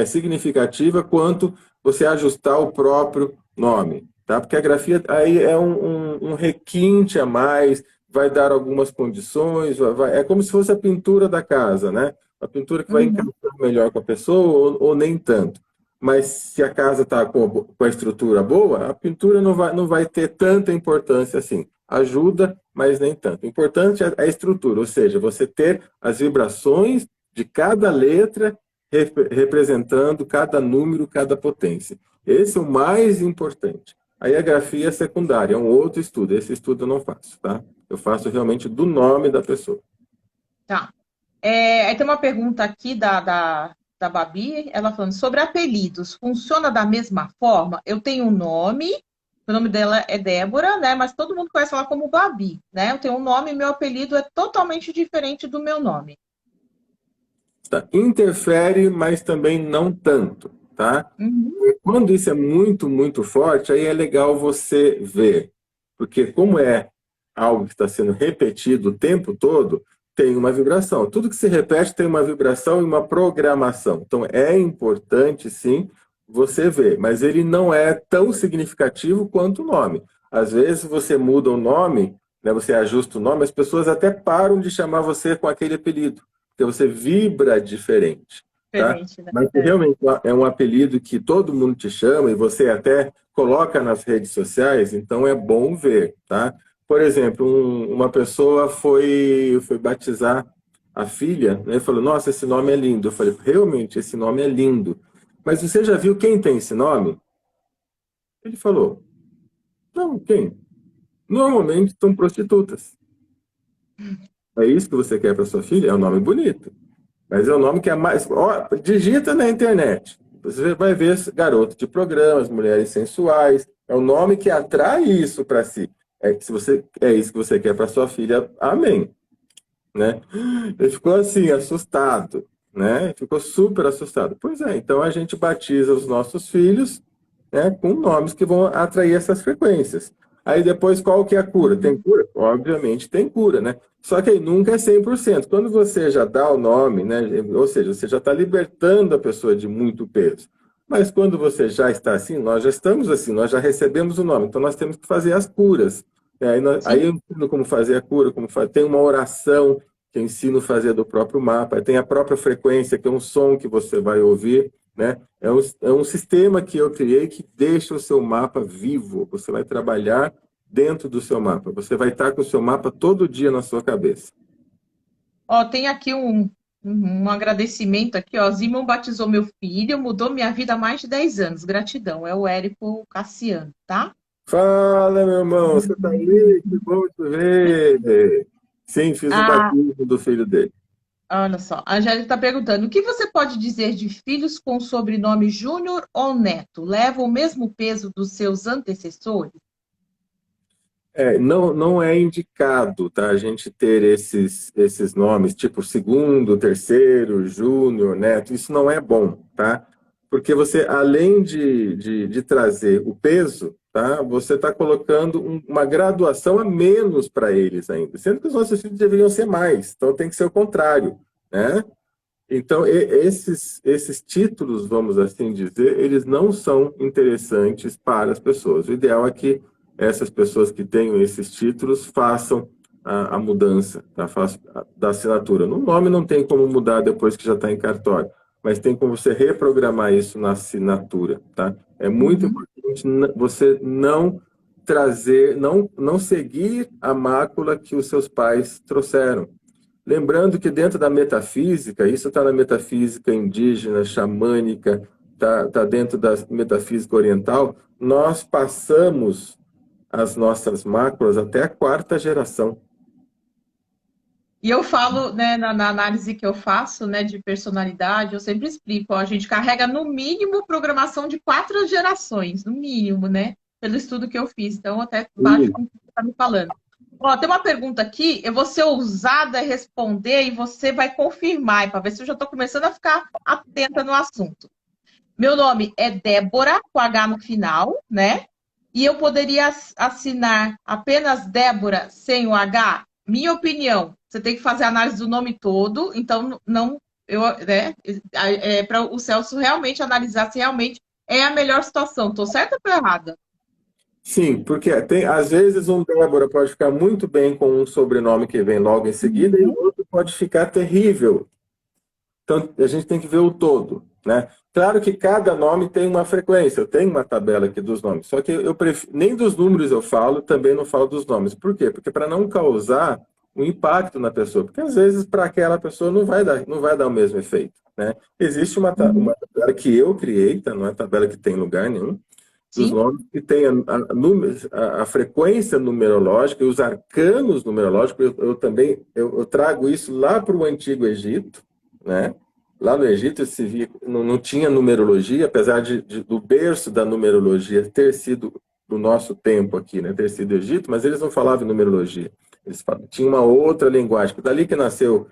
significativa quanto você ajustar o próprio nome, tá? Porque a grafia aí é um requinte a mais, vai dar algumas condições, é como se fosse a pintura da casa, né? A pintura que vai encaixar melhor com a pessoa ou nem tanto. Mas se a casa está com a estrutura boa, a pintura não vai ter tanta importância assim. Ajuda, mas nem tanto. O importante é a estrutura, ou seja, você ter as vibrações de cada letra representando cada número, cada potência. Esse é o mais importante. Aí a grafia é secundária, é um outro estudo. Esse estudo eu não faço, tá? Eu faço realmente do nome da pessoa. Tá. Aí tem uma pergunta aqui da Babi, ela falando sobre apelidos. Funciona da mesma forma? Eu tenho um nome, o nome dela é Débora, né? Mas todo mundo conhece ela como Babi, né? Eu tenho um nome e meu apelido é totalmente diferente do meu nome. Tá. Interfere, mas também não tanto, tá? Quando isso é muito, muito forte, aí é legal você ver. Porque como é algo que está sendo repetido o tempo todo, tem uma vibração. Tudo que se repete tem uma vibração e uma programação. Então é importante, sim, você ver. Mas ele não é tão significativo quanto o nome. Às vezes você muda o nome, né, você ajusta o nome, as pessoas até param de chamar você com aquele apelido. Porque você vibra diferente. Tá? Né? Mas realmente é um apelido que todo mundo te chama e você até coloca nas redes sociais, então é bom ver, tá? Por exemplo, uma pessoa foi batizar a filha, né, e falou, nossa, esse nome é lindo. Eu falei, realmente, esse nome é lindo. Mas você já viu quem tem esse nome? Ele falou, não, quem? Normalmente são prostitutas. É isso que você quer para sua filha? É um nome bonito. Mas é o nome que é mais... digita na internet. Você vai ver garoto de programas, mulheres sensuais. É o nome que atrai isso para si. É isso que você quer para sua filha, amém. Né? Ele ficou assim, assustado. Né? Ficou super assustado. Pois é, então a gente batiza os nossos filhos, né, com nomes que vão atrair essas frequências. Aí depois, qual que é a cura? Tem cura? Obviamente tem cura, né? Só que aí nunca é 100%. Quando você já dá o nome, né? Ou seja, você já está libertando a pessoa de muito peso. Mas quando você já está assim, nós já estamos assim, nós já recebemos o nome, então nós temos que fazer as curas. Aí Sim. eu ensino como fazer a cura, tem uma oração que eu ensino a fazer do próprio mapa, tem a própria frequência, que é um som que você vai ouvir, né? É um sistema que eu criei que deixa o seu mapa vivo. Você vai trabalhar dentro do seu mapa. Você vai estar com o seu mapa todo dia na sua cabeça. Ó, tem aqui um agradecimento aqui, ó. Zimon batizou meu filho, mudou minha vida há mais de 10 anos. Gratidão. É o Érico Cassiano, tá? Fala, meu irmão, você está aí? Que bom te ver. Sim, fiz o Ah, batismo do filho dele. olha só. A Angélica está perguntando: o que você pode dizer de filhos com sobrenome Júnior ou Neto? Levam o mesmo peso dos seus antecessores? Não é indicado, tá, a gente ter esses nomes, tipo segundo, terceiro, júnior, neto, isso não é bom, tá? Porque você, além de trazer o peso, tá, você está colocando uma graduação a menos para eles ainda, sendo que os nossos filhos deveriam ser mais, então tem que ser o contrário, né? Então, esses títulos, vamos assim dizer, eles não são interessantes para as pessoas. O ideal é que essas pessoas que tenham esses títulos façam a mudança da assinatura. No nome não tem como mudar depois que já está em cartório, mas tem como você reprogramar isso na assinatura, tá? É muito Uhum. importante você não trazer, não seguir a mácula que os seus pais trouxeram. Lembrando que dentro da metafísica, isso está na metafísica indígena, xamânica, tá dentro da metafísica oriental, nós passamos as nossas máculas até a quarta geração. E eu falo, né, na análise que eu faço, né, de personalidade, eu sempre explico, ó, a gente carrega no mínimo programação de 4 gerações, no mínimo, né, pelo estudo que eu fiz. Então, até baixo com o que você está me falando. Ó, tem uma pergunta aqui, eu vou ser ousada em responder e você vai confirmar, para ver se eu já estou começando a ficar atenta no assunto. Meu nome é Débora, com H no final, né? E eu poderia assinar apenas Débora sem o H? Minha opinião, você tem que fazer a análise do nome todo, então não, eu, né? Para o Celso realmente analisar se realmente é a melhor situação. Estou certa ou estou errada? Sim, porque às vezes um Débora pode ficar muito bem com um sobrenome que vem logo em seguida e o Uhum. outro pode ficar terrível. Então, a gente tem que ver o todo, né? Claro que cada nome tem uma frequência, eu tenho uma tabela aqui dos nomes, só que nem dos números eu falo, também não falo dos nomes. Por quê? Porque para não causar um impacto na pessoa, porque às vezes para aquela pessoa não vai dar o mesmo efeito, né? Existe uma Uhum. tabela que eu criei, tá? Não é tabela que tem em lugar nenhum, dos Sim. nomes que tem a frequência numerológica e os arcanos numerológicos. Eu também eu trago isso lá para o Antigo Egito, né? Lá no Egito se via, não tinha numerologia, apesar do berço da numerologia ter sido do nosso tempo aqui, né? Ter sido Egito, mas eles não falavam em numerologia. Eles tinham uma outra linguagem. Dali que nasceu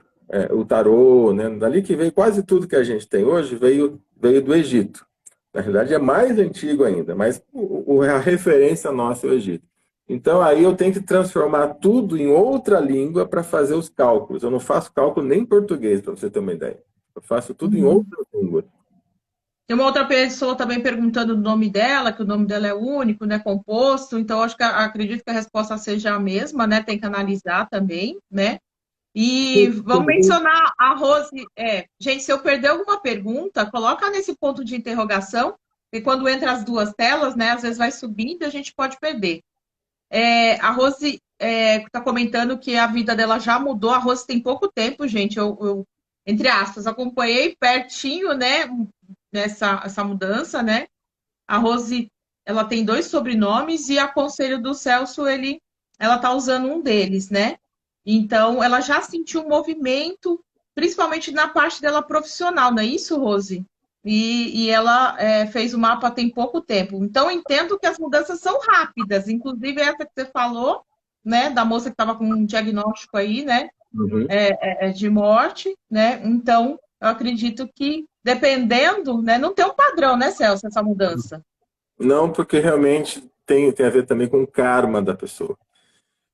o tarô, né? Dali que veio quase tudo que a gente tem hoje, veio do Egito. Na realidade, é mais antigo ainda, mas a referência nossa é o Egito. Então, aí eu tenho que transformar tudo em outra língua para fazer os cálculos. Eu não faço cálculo nem em português, para você ter uma ideia. Eu faço tudo em Uhum. outra língua. Tem uma outra pessoa também perguntando o nome dela, que o nome dela é único, né, composto. Então, acho que acredito que a resposta seja a mesma, né? Tem que analisar também, né? E vamos mencionar a Rose. Gente, se eu perder alguma pergunta, coloca nesse ponto de interrogação, e quando entra as duas telas, né? Às vezes vai subindo e a gente pode perder. A Rose está comentando que a vida dela já mudou. A Rose tem pouco tempo, gente. Eu, entre aspas, acompanhei pertinho, né? Essa mudança, né? A Rose, ela tem 2 sobrenomes e a conselho do Celso, ela tá usando um deles, né? Então, ela já sentiu um movimento, principalmente na parte dela profissional, não é isso, Rose? E ela fez o mapa tem pouco tempo. Então, eu entendo que as mudanças são rápidas, inclusive essa que você falou, né, da moça que estava com um diagnóstico aí, né, Uhum. de morte, né? Então, eu acredito que, dependendo, né, não tem um padrão, né, Celso, essa mudança. Não, porque realmente tem a ver também com o karma da pessoa.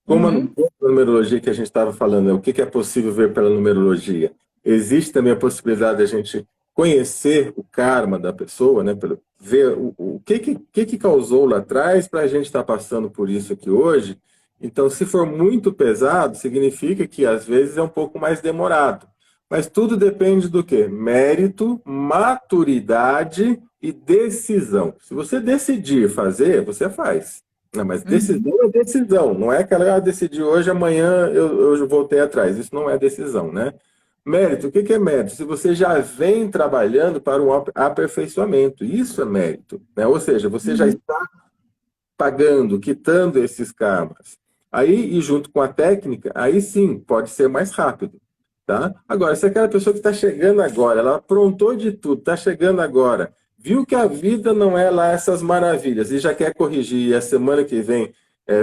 Como a Uhum. numerologia que a gente estava falando, o que é possível ver pela numerologia? Existe também a possibilidade de a gente conhecer o karma da pessoa, né? Ver o que causou lá atrás para a gente estar passando por isso aqui hoje. Então, se for muito pesado, significa que às vezes é um pouco mais demorado. Mas tudo depende do quê? Mérito, maturidade e decisão. Se você decidir fazer, você faz. Não, mas Uhum. decisão é decisão, não é aquela, decidi hoje, amanhã eu voltei atrás. Isso não é decisão, né? Mérito, o que que é mérito? Se você já vem trabalhando para um aperfeiçoamento, isso é mérito, né? Ou seja, você já Uhum. está pagando, quitando esses karmas. Aí, e junto com a técnica, aí sim, pode ser mais rápido, tá? Agora, se aquela pessoa que está chegando agora, ela aprontou de tudo, está chegando agora, viu que a vida não é lá essas maravilhas e já quer corrigir e a semana que vem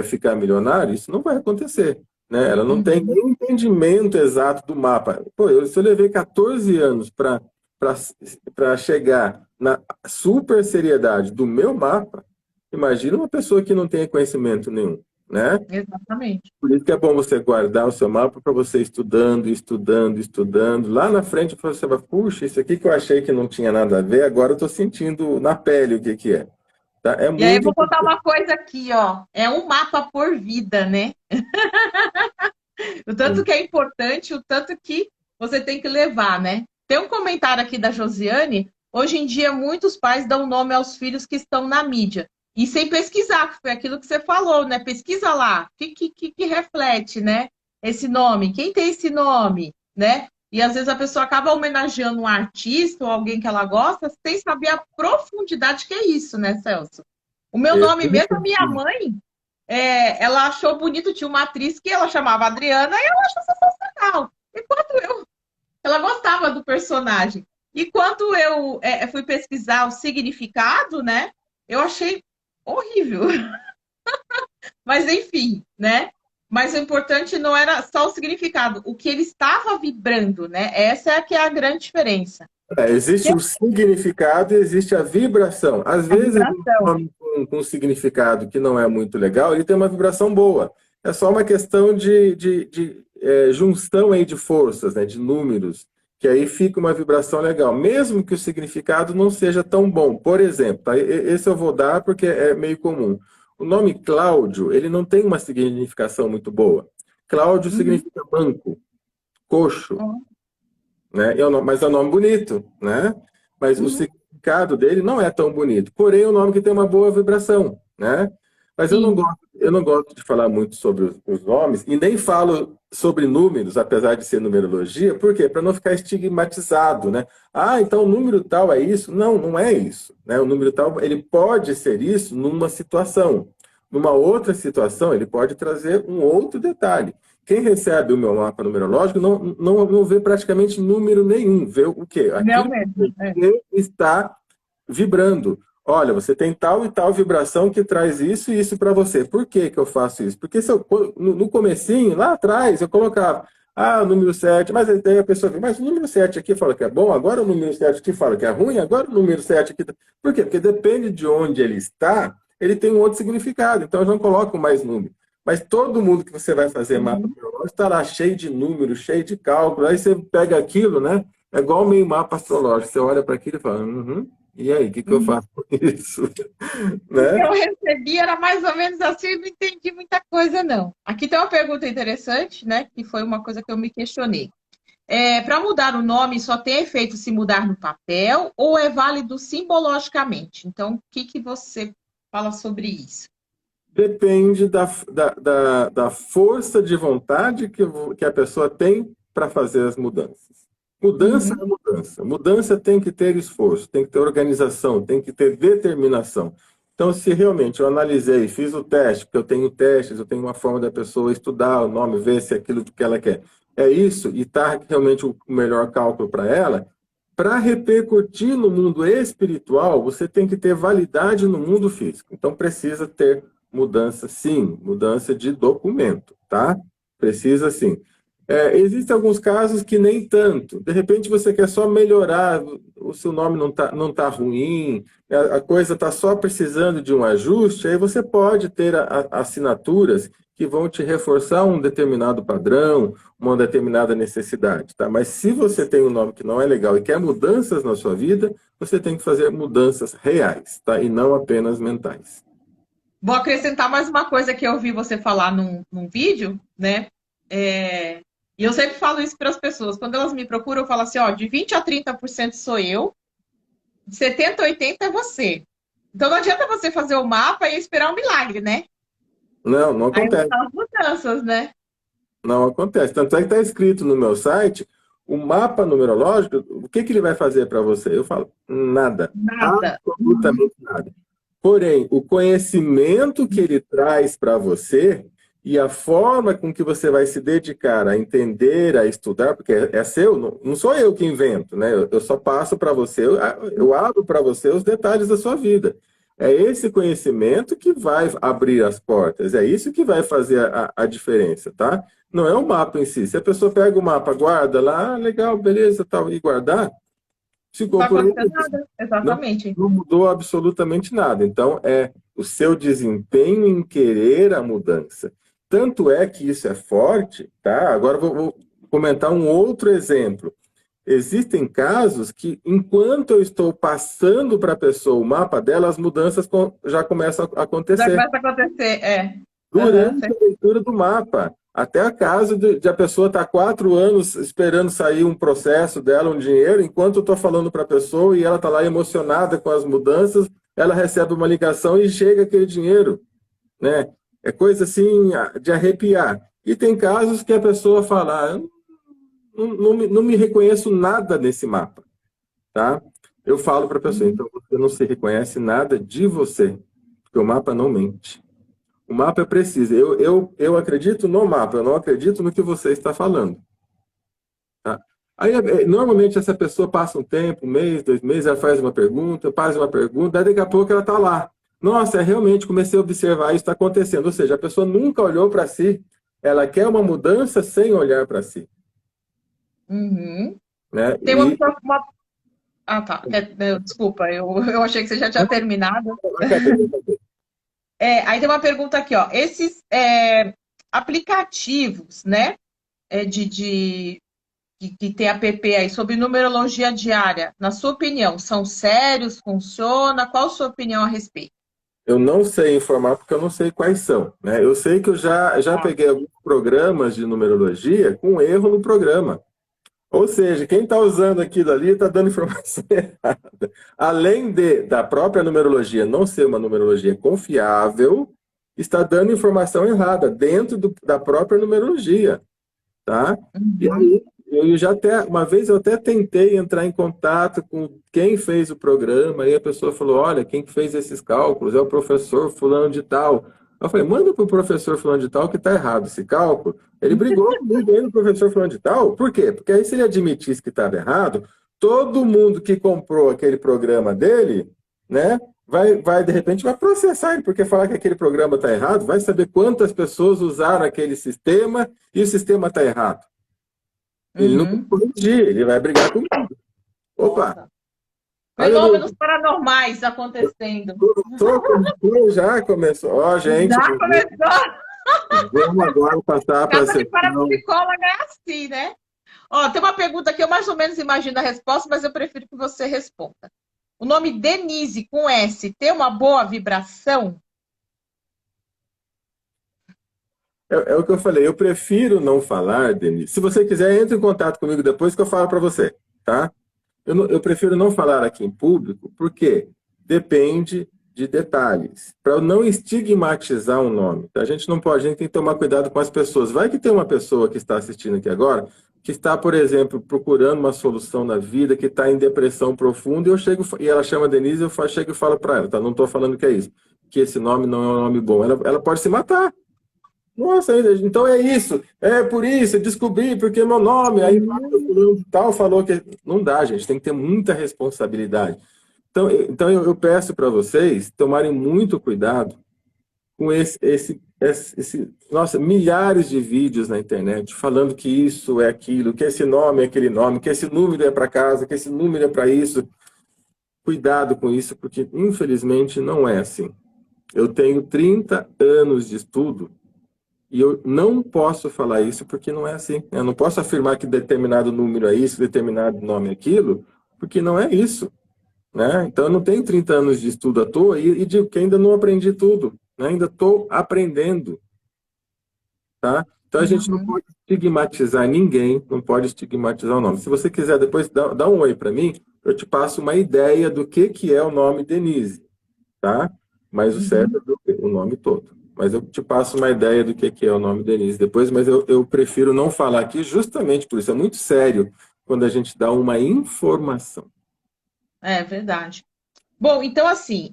ficar milionário, isso não vai acontecer, né? Ela não tem Uhum. nem entendimento exato do mapa. Pô, se eu levei 14 anos para chegar na super seriedade do meu mapa, imagina uma pessoa que não tenha conhecimento nenhum, né? Exatamente. Por isso que é bom você guardar o seu mapa para você ir estudando, estudando, estudando. Lá na frente você vai, puxa, isso aqui que eu achei que não tinha nada a ver, agora eu estou sentindo na pele o que que é. Tá? É E aí eu muito vou contar importante. uma coisa aqui, ó. É um mapa por vida, né? O tanto que é importante, o tanto que você tem que levar, né? Tem um comentário aqui da Josiane. Hoje em dia, muitos pais dão nome aos filhos que estão na mídia. E sem pesquisar, que foi aquilo que você falou, né? Pesquisa lá. O que reflete, né? Esse nome? Quem tem esse nome, né? E às vezes a pessoa acaba homenageando um artista ou alguém que ela gosta sem saber a profundidade que é isso, né, Celso? O meu nome mesmo, a minha mãe, ela achou bonito, tinha uma atriz que ela chamava Adriana e ela achou sensacional. Enquanto ela gostava do personagem. E quando eu fui pesquisar o significado, né, eu achei horrível. Mas enfim, né? Mas o importante não era só o significado, o que ele estava vibrando, né? Essa é que é a grande diferença. Que Existe é o significado e existe a vibração. Às a vezes, um vibração. nome com um significado que não é muito legal, ele tem uma vibração boa. É só uma questão de junção aí de forças, né, de números, que aí fica uma vibração legal, mesmo que o significado não seja tão bom. Por exemplo, tá? Esse eu vou dar porque é meio comum. O nome Cláudio, ele não tem uma significação muito boa. Cláudio Uhum. significa manco, coxo, né? Mas é um nome bonito, né? Mas o Uhum. significado dele não é tão bonito. Porém, é um nome que tem uma boa vibração, né? Mas Sim. eu não gosto de falar muito sobre os nomes e nem falo sobre números, apesar de ser numerologia, por quê? Para não ficar estigmatizado, né? Ah, então o número tal é isso? Não, não é isso, né? O número tal, ele pode ser isso numa situação. Numa outra situação, ele pode trazer um outro detalhe. Quem recebe o meu mapa numerológico não vê praticamente número nenhum, vê o quê? Não Aquilo que mesmo. você está vibrando. Olha, você tem tal e tal vibração que traz isso e isso para você. Por que que eu faço isso? Porque se eu, no comecinho, lá atrás, eu colocava, o número 7, mas aí a pessoa vê, mas o número 7 aqui fala que é bom, agora o número 7 aqui fala que é ruim, agora o número 7 aqui... Por quê? Porque depende de onde ele está, ele tem um outro significado, então eu não coloco mais número. Mas todo mundo que você vai fazer mapa Uhum. astrológico está lá cheio de números, cheio de cálculo. Aí você pega aquilo, né? É igual meio mapa astrológico. Você olha para aquilo e fala, e aí, o que que eu Uhum. faço com isso? O que Né? eu recebi era mais ou menos assim, eu não entendi muita coisa, não. Aqui tem uma pergunta interessante, né? Que foi uma coisa que eu me questionei. Para mudar o nome, só tem efeito se mudar no papel ou é válido simbologicamente? Então, o que, que você fala sobre isso? Depende da força de vontade que a pessoa tem para fazer as mudanças. Mudança é Uhum, mudança. Mudança tem que ter esforço, tem que ter organização, tem que ter determinação. Então, se realmente eu analisei, fiz o teste, porque eu tenho testes, eu tenho uma forma da pessoa estudar o nome, ver se é aquilo que ela quer. É isso, e está realmente o melhor cálculo para ela. Para repercutir no mundo espiritual, você tem que ter validade no mundo físico. Então, precisa ter mudança, sim, mudança de documento, tá? Precisa, sim. Existem alguns casos que nem tanto. De repente você quer só melhorar, o seu nome não tá ruim, a coisa está só precisando de um ajuste, aí você pode ter assinaturas que vão te reforçar um determinado padrão, uma determinada necessidade, tá? Mas se você tem um nome que não é legal e quer mudanças na sua vida, você tem que fazer mudanças reais, tá? E não apenas mentais. Vou acrescentar mais uma coisa que eu ouvi você falar num vídeo, né? E eu sempre falo isso para as pessoas. Quando elas me procuram, eu falo assim, ó, de 20 a 30% sou eu, de 70 a 80 é você. Então não adianta você fazer o mapa e esperar um milagre, né? Não, não Aí vão acontece. estar as mudanças, né? Não acontece. Tanto é que está escrito no meu site, o mapa numerológico, o que ele vai fazer para você? Eu falo, nada. Nada. Absolutamente nada. Porém, o conhecimento que ele traz para você e a forma com que você vai se dedicar a entender, a estudar, porque é seu, não sou eu que invento, né? Eu só passo para você, eu abro para você os detalhes da sua vida. É esse conhecimento que vai abrir as portas, é isso que vai fazer a diferença, tá? Não é o mapa em si. Se a pessoa pega o mapa, guarda lá, legal, beleza, tal, e guardar, Não ficou vai por aí. acontecer nada. Não, Exatamente. não mudou absolutamente nada. Então, é o seu desempenho em querer a mudança. Tanto é que isso é forte, tá? Agora vou comentar um outro exemplo. Existem casos que, enquanto eu estou passando para a pessoa o mapa dela, as mudanças já começam a Já acontecer começa a acontecer, Aham, durante a leitura do mapa. Até a caso de a pessoa estar 4 anos esperando sair um processo dela, um dinheiro, enquanto eu estou falando para a pessoa e ela está lá emocionada com as mudanças, ela recebe uma ligação e chega aquele dinheiro, né? É coisa assim de arrepiar. E tem casos que a pessoa fala, não me reconheço nada nesse mapa, tá? Eu falo para a pessoa, então você não se reconhece nada de você, porque o mapa não mente. O mapa é preciso. Eu acredito no mapa, eu não acredito no que você está falando. Tá? Aí, normalmente, essa pessoa passa um tempo, um mês, 2 meses, ela faz uma pergunta, aí daqui a pouco ela está lá. Nossa, realmente comecei a observar isso está acontecendo. Ou seja, a pessoa nunca olhou para si, ela quer uma mudança sem olhar para si. Uhum. Né? Tem uma... Ah, tá. Desculpa, eu achei que você já tinha terminado. Aí tem uma pergunta aqui, ó. Esses aplicativos, né? Que tem app aí sobre numerologia diária, na sua opinião, são sérios? Funciona? Qual a sua opinião a respeito? Eu não sei informar porque eu não sei quais são. Né? Eu sei que eu já Tá. peguei alguns programas de numerologia com erro no programa. Ou seja, quem está usando aquilo ali está dando informação errada. Além da própria numerologia não ser uma numerologia confiável, está dando informação errada dentro da própria numerologia. Tá? E Uhum. aí, uma vez eu até tentei entrar em contato com quem fez o programa, e a pessoa falou, olha, quem fez esses cálculos é o professor fulano de tal. Eu falei, manda para o professor fulano de tal que está errado esse cálculo. Ele brigou comigo aí no professor fulano de tal. Por quê? Porque aí se ele admitisse que estava errado, todo mundo que comprou aquele programa dele, né, de repente vai processar ele, porque falar que aquele programa está errado, vai saber quantas pessoas usaram aquele sistema e o sistema está errado. Ele não vai Uhum. corrigir, ele vai brigar comigo. Opa, Nossa. aleluia. Fenômenos paranormais acontecendo. Começou, já começou. Ó, gente, Já começou. vamos agora passar para a Casa de sessão. parapsicóloga é assim, né? Ó, tem uma pergunta que eu mais ou menos imagino a resposta, mas eu prefiro que você responda. O nome Denise com S tem uma boa vibração? É o que eu falei, eu prefiro não falar, Denise. Se você quiser, entre em contato comigo depois que eu falo para você, tá? Eu prefiro não falar aqui em público, porque depende de detalhes. Para eu não estigmatizar um nome. A gente não pode, a gente tem que tomar cuidado com as pessoas. Vai que tem uma pessoa que está assistindo aqui agora, que está, por exemplo, procurando uma solução na vida, que está em depressão profunda, e eu chego e ela chama Denise, chego e falo para ela, tá? Não estou falando que é isso, que esse nome não é um nome bom. Ela pode se matar. Nossa, então é isso, é por isso, eu descobri, porque meu nome, aí fulano de tal falou que... Não dá, gente, tem que ter muita responsabilidade. Então eu peço para vocês tomarem muito cuidado com Nossa, milhares de vídeos na internet falando que isso é aquilo, que esse nome é aquele nome, que esse número é para casa, que esse número é para isso. Cuidado com isso, porque infelizmente não é assim. Eu tenho 30 anos de estudo e eu não posso falar isso porque não é assim. Eu não posso afirmar que determinado número é isso, determinado nome é aquilo, porque não é isso, né? Então eu não tenho 30 anos de estudo à toa e digo que ainda não aprendi tudo, né? Ainda estou aprendendo, tá? Então a gente não Uhum. pode estigmatizar ninguém, não pode estigmatizar o nome. Se você quiser depois dá um oi para mim, eu te passo uma ideia do que é o nome Denise, tá? Mas o certo Uhum. é o nome todo. Mas eu te passo uma ideia do que é o nome Denise depois, mas eu prefiro não falar aqui justamente por isso. É muito sério quando a gente dá uma informação. É verdade. Bom, então assim,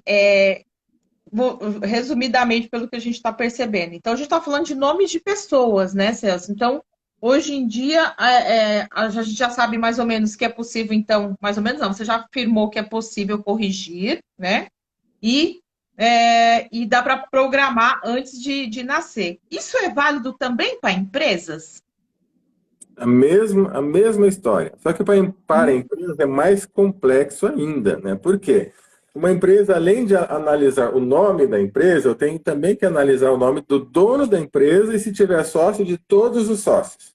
resumidamente pelo que a gente está percebendo. Então, a gente está falando de nomes de pessoas, né, Celso? Então, hoje em dia, a gente já sabe mais ou menos que é possível, então, mais ou menos não, você já afirmou que é possível corrigir, né? E, e dá para programar antes de nascer. Isso é válido também para empresas? A mesma história. Só que para a Hum. empresa é mais complexo ainda, né? Por quê? Uma empresa, além de analisar o nome da empresa, eu tenho também que analisar o nome do dono da empresa e, se tiver sócio, de todos os sócios.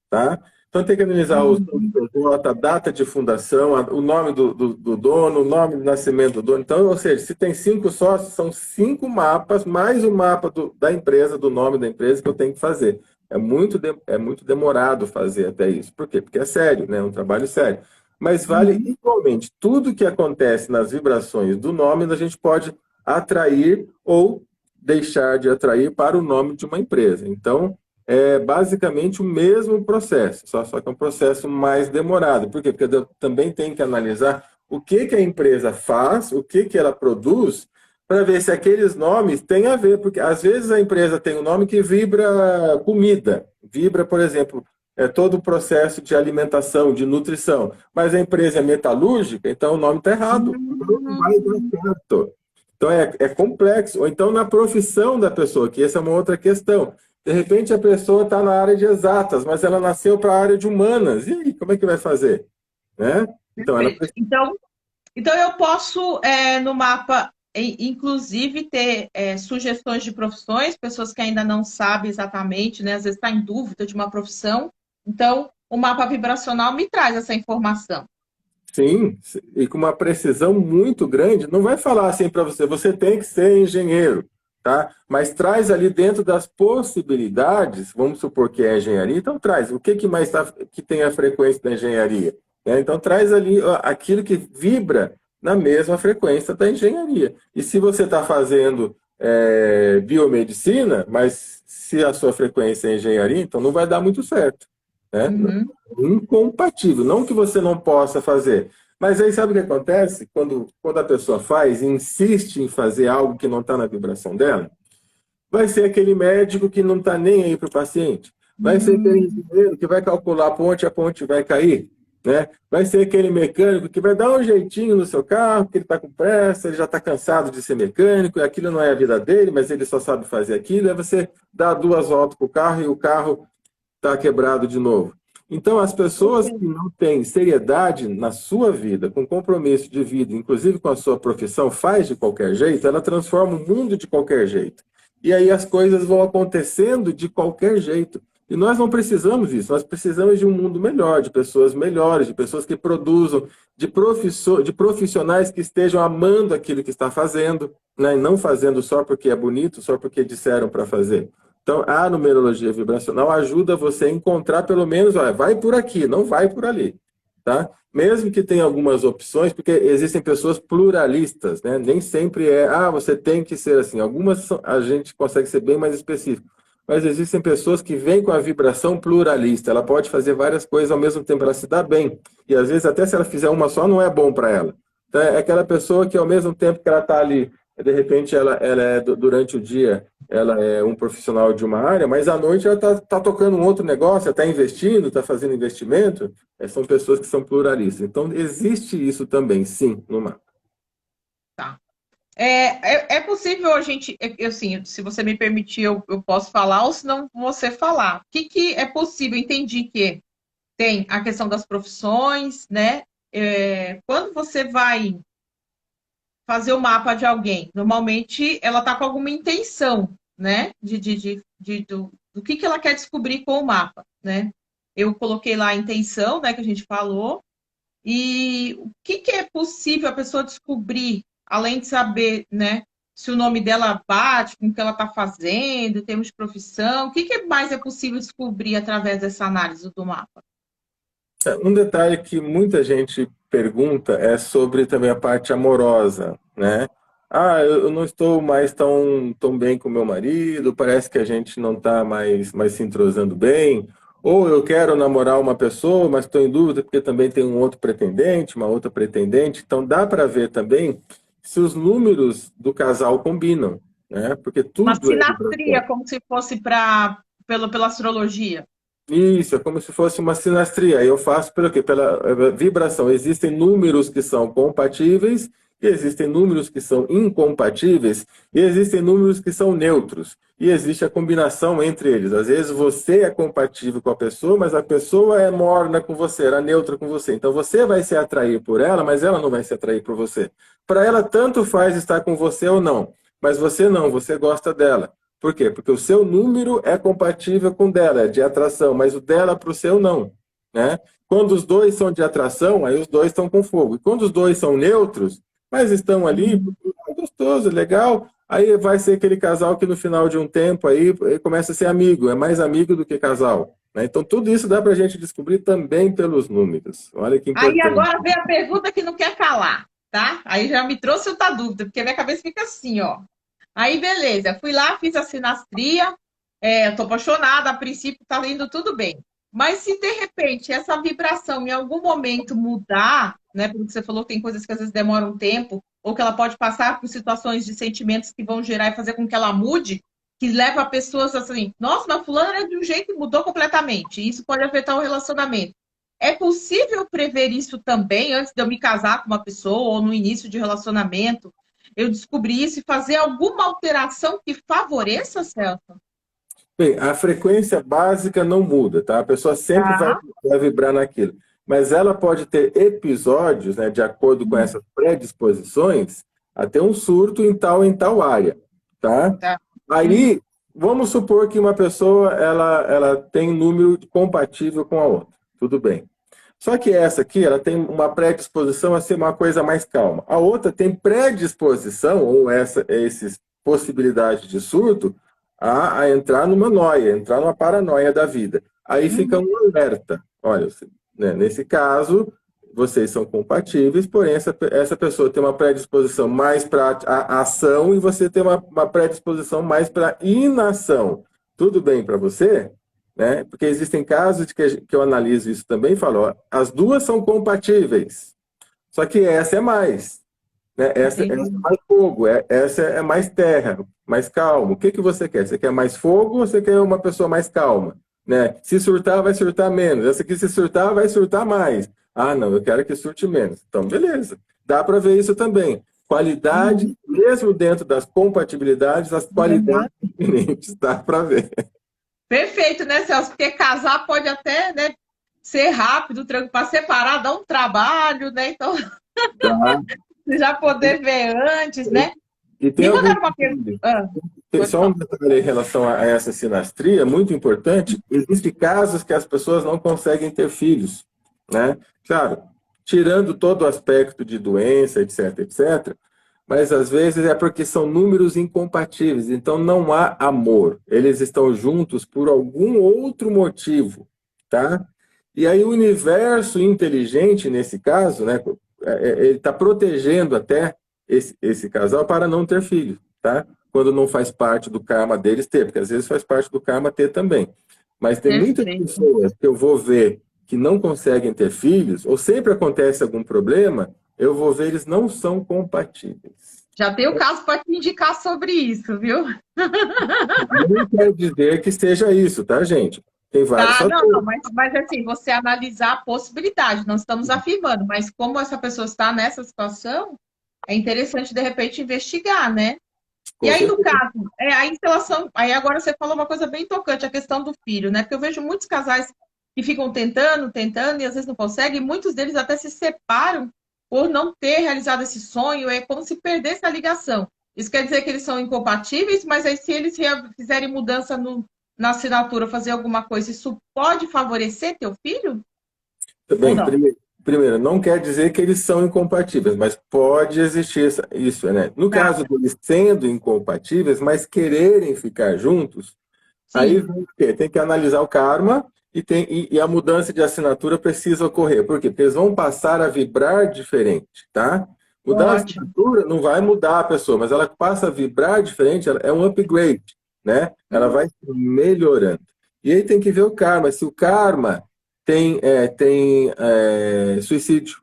Tá? Então tem que analisar o Uhum. CNPJ, a data de fundação, o nome do dono, o nome do nascimento do dono. Então, ou seja, se tem 5 sócios, são 5 mapas, mais o mapa da empresa, do nome da empresa que eu tenho que fazer. É muito demorado fazer até isso. Por quê? Porque é sério, né? É um trabalho sério. Mas vale Uhum. igualmente. Tudo que acontece nas vibrações do nome, a gente pode atrair ou deixar de atrair para o nome de uma empresa. Então, é basicamente o mesmo processo, só que é um processo mais demorado. Por quê? Porque eu também tenho que analisar o que a empresa faz, o que ela produz, para ver se aqueles nomes têm a ver. Porque às vezes a empresa tem um nome que vibra comida, vibra, por exemplo, todo o processo de alimentação, de nutrição, mas a empresa é metalúrgica, então o nome está errado, não vai dar Hum. certo. Então é complexo. Ou então na profissão da pessoa, que essa é uma outra questão. De repente a pessoa está na área de exatas, mas ela nasceu para a área de humanas. E aí, como é que vai fazer? Né? Então ela Perfeito. Então, eu posso, no mapa, inclusive, ter sugestões de profissões, pessoas que ainda não sabem exatamente, né? Às vezes está em dúvida de uma profissão. Então, o mapa vibracional me traz essa informação. sim, e com uma precisão muito grande, não vai falar assim para você, você tem que ser engenheiro, tá? Mas traz ali dentro das possibilidades, vamos supor que é engenharia, então traz o que mais que tem a frequência da engenharia, né? Então traz ali aquilo que vibra na mesma frequência da engenharia. E se você está fazendo biomedicina, mas se a sua frequência é engenharia, então não vai dar muito certo, né? Uhum. Incompatível. Não que você não possa fazer. Mas aí sabe o que acontece? Quando a pessoa faz e insiste em fazer algo que não está na vibração dela, vai ser aquele médico que não está nem aí para o paciente. Vai ser aquele Hum. engenheiro que vai calcular a ponte vai cair. Né? Vai ser aquele mecânico que vai dar um jeitinho no seu carro, que ele está com pressa, ele já está cansado de ser mecânico, e aquilo não é a vida dele, mas ele só sabe fazer aquilo. Aí você dá 2 voltas para o carro e o carro está quebrado de novo. Então, as pessoas que não têm seriedade na sua vida, com compromisso de vida, inclusive com a sua profissão, faz de qualquer jeito, ela transforma o mundo de qualquer jeito. E aí as coisas vão acontecendo de qualquer jeito. E nós não precisamos disso, nós precisamos de um mundo melhor, de pessoas melhores, de pessoas que produzam, de profissionais que estejam amando aquilo que está fazendo, né? E não fazendo só porque é bonito, só porque disseram para fazer. Então, a numerologia vibracional ajuda você a encontrar pelo menos, olha, vai por aqui, não vai por ali, tá? Mesmo que tenha algumas opções, porque existem pessoas pluralistas, né? Nem sempre você tem que ser assim. Algumas a gente consegue ser bem mais específico, mas existem pessoas que vêm com a vibração pluralista. Ela pode fazer várias coisas ao mesmo tempo, ela se dá bem. E às vezes até se ela fizer uma só, não é bom para ela. Então, é aquela pessoa que ao mesmo tempo que ela está ali, de repente ela durante o dia ela é um profissional de uma área, mas à noite ela está tocando um outro negócio, está investindo, está fazendo investimento. São pessoas que são pluralistas. Então, existe isso também, sim, no mapa. Tá. É possível a gente, assim, se você me permitir, eu posso falar, ou se não você falar. O que, que é possível? Entendi que tem a questão das profissões, né? Quando você vai fazer o mapa de alguém, normalmente ela está com alguma intenção, né? Do que ela quer descobrir com o mapa, né? Eu coloquei lá a intenção, né, que a gente falou, e o que, que é possível a pessoa descobrir, além de saber, né, se o nome dela bate com o que ela está fazendo, em termos de profissão, o que, que mais é possível descobrir através dessa análise do mapa? Um detalhe que muita gente pergunta é sobre também a parte amorosa, né? Ah, eu não estou mais tão bem com meu marido, parece que a gente não está mais se entrosando bem. Ou eu quero namorar uma pessoa, mas estou em dúvida porque também tem um outro pretendente, uma outra pretendente. Então dá para ver também se os números do casal combinam, né? Porque Uma tudo é sinastria, vibração. como se fosse pela astrologia. Isso, é como se fosse uma sinastria. Eu faço pelo quê? Pela vibração. Existem números que são compatíveis, e existem números que são incompatíveis, e existem números que são neutros. E existe a combinação entre eles. Às vezes você é compatível com a pessoa, mas a pessoa é morna com você, era neutra com você. Então você vai se atrair por ela, mas ela não vai se atrair por você. Para ela, tanto faz estar com você ou não. Mas você não, você gosta dela. Por quê? Porque o seu número é compatível com o dela, é de atração, mas o dela para o seu não, né? Quando os dois são de atração, aí os dois estão com fogo. E quando os dois são neutros, mas estão ali, é gostoso, é legal, aí vai ser aquele casal que no final de um tempo aí começa a ser amigo, é mais amigo do que casal, né? Então tudo isso dá para a gente descobrir também pelos números. Olha que Aí importante. agora vem a pergunta que não quer calar, tá? Aí já me trouxe outra dúvida, porque a minha cabeça fica assim, ó. Aí, beleza, fui lá, fiz a sinastria, eu tô apaixonada, a princípio tá indo tudo bem. Mas se de repente essa vibração em algum momento mudar, né? Porque você falou que tem coisas que às vezes demoram um tempo, ou que ela pode passar por situações de sentimentos que vão gerar e fazer com que ela mude, que leva a pessoas assim, nossa, mas fulano era de um jeito e mudou completamente. E isso pode afetar o relacionamento. É possível prever isso também antes de eu me casar com uma pessoa ou no início de relacionamento? Eu descobri isso e fazer alguma alteração que favoreça, Celso? Bem, a frequência básica não muda, tá? A pessoa sempre Tá. vai vibrar naquilo. Mas ela pode ter episódios, né, de acordo com essas predisposições, até um surto em tal área, tá? Tá. Uhum. Aí, vamos supor que uma pessoa ela tem um número compatível com a outra. Tudo bem. Só que essa aqui, ela tem uma predisposição a ser uma coisa mais calma. A outra tem predisposição, ou esses possibilidades de surto, a entrar numa noia, entrar numa paranoia da vida. Aí fica Uhum. um alerta. Olha, né, nesse caso, vocês são compatíveis, porém essa pessoa tem uma predisposição mais para a ação e você tem uma predisposição mais para inação. Tudo bem para você? Né? Porque existem casos de que eu analiso isso também e falo, ó, as duas são compatíveis, só que essa é mais, né? Essa é Entendi. mais fogo, essa é mais terra, mais calmo. O que que você quer? Você quer mais fogo ou você quer uma pessoa mais calma? Né? Se surtar, vai surtar menos. Essa aqui, se surtar, vai surtar mais. Ah, não, eu quero que surte menos. Então, beleza. Dá para ver isso também. Qualidade, Uhum. mesmo dentro das compatibilidades, as Uhum. qualidades diferentes, dá para ver. Perfeito, né, Celso? Porque casar pode até, né, ser rápido, tranquilo, para separar dá um trabalho, né? Então, Tá? você já poder ver antes, né? E tem Me algum mandaram uma pergunta. detalhe. Pode Só um falar. detalhe em relação a essa sinastria, muito importante. Existem casos que as pessoas não conseguem ter filhos, né? Claro, tirando todo o aspecto de doença, etc, etc, mas às vezes é porque são números incompatíveis, então não há amor. Eles estão juntos por algum outro motivo, tá? E aí o universo inteligente, nesse caso, né, ele está protegendo até esse casal para não ter filho, tá? Quando não faz parte do karma deles ter, porque às vezes faz parte do karma ter também. Mas tem muitas Perfeito. pessoas que eu vou ver que não conseguem ter filhos, ou sempre acontece algum problema, eu vou ver eles não são compatíveis. Já tem o caso para te indicar sobre isso, viu? Não quer dizer que seja isso, tá, gente? Tem vários Tá, não, não, fatores. mas assim, você analisar a possibilidade, não estamos afirmando, mas como essa pessoa está nessa situação, é interessante, de repente, investigar, né? E Com aí, no certeza. caso, a instalação. Aí agora você falou uma coisa bem tocante, a questão do filho, né? Porque eu vejo muitos casais que ficam tentando, tentando, e às vezes não conseguem, e muitos deles até se separam por não ter realizado esse sonho, é como se perdesse a ligação. Isso quer dizer que eles são incompatíveis, mas aí se eles fizerem mudança na assinatura, fazer alguma coisa, isso pode favorecer teu filho? Ou Bem, não? primeiro, não quer dizer que eles são incompatíveis, mas pode existir isso, né? No Tá, caso deles sendo incompatíveis, mas quererem ficar juntos, aí sim, vem o quê? Tem que analisar o karma e a mudança de assinatura precisa ocorrer. Por quê? Porque eles vão passar a vibrar diferente, tá? Mudar a ótimo. assinatura não vai mudar a pessoa, mas ela passa a vibrar diferente, é um upgrade, né? Ela Hum, vai melhorando. E aí tem que ver o karma. Se o karma tem suicídio.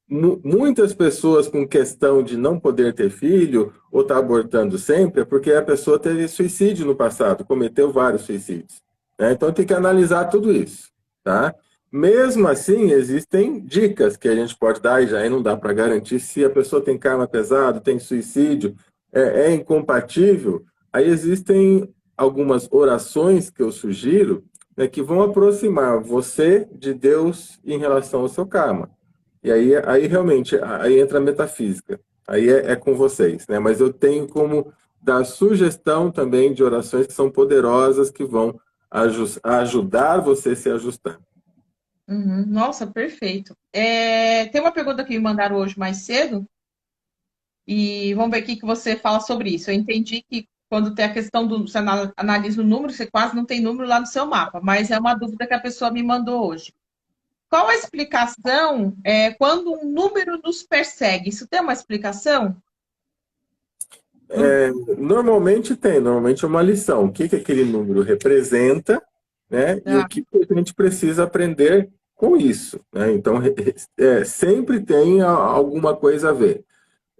Muitas pessoas com questão de não poder ter filho ou estar abortando sempre é porque a pessoa teve suicídio no passado, cometeu vários suicídios, né? Então tem que analisar tudo isso, tá? Mesmo assim, existem dicas que a gente pode dar, e já aí não dá para garantir se a pessoa tem karma pesado, tem suicídio, é incompatível. Aí existem algumas orações que eu sugiro, né, que vão aproximar você de Deus em relação ao seu karma. E aí realmente, aí entra a metafísica. Aí é com vocês, né? Mas eu tenho como dar sugestão também de orações que são poderosas, que vão ajudar você a se ajustar. uhum. Nossa, perfeito. Tem uma pergunta que me mandaram hoje mais cedo, e vamos ver o que que você fala sobre isso. Eu entendi que quando tem a questão do você analisa o número, você quase não tem número lá no seu mapa, mas é uma dúvida que a pessoa me mandou hoje. Qual a explicação quando um número nos persegue? Isso tem uma explicação? Não- Normalmente é uma lição. O que que aquele número representa, né? E o tá. que que a gente precisa aprender com isso, né? Então, sempre tem alguma coisa a ver.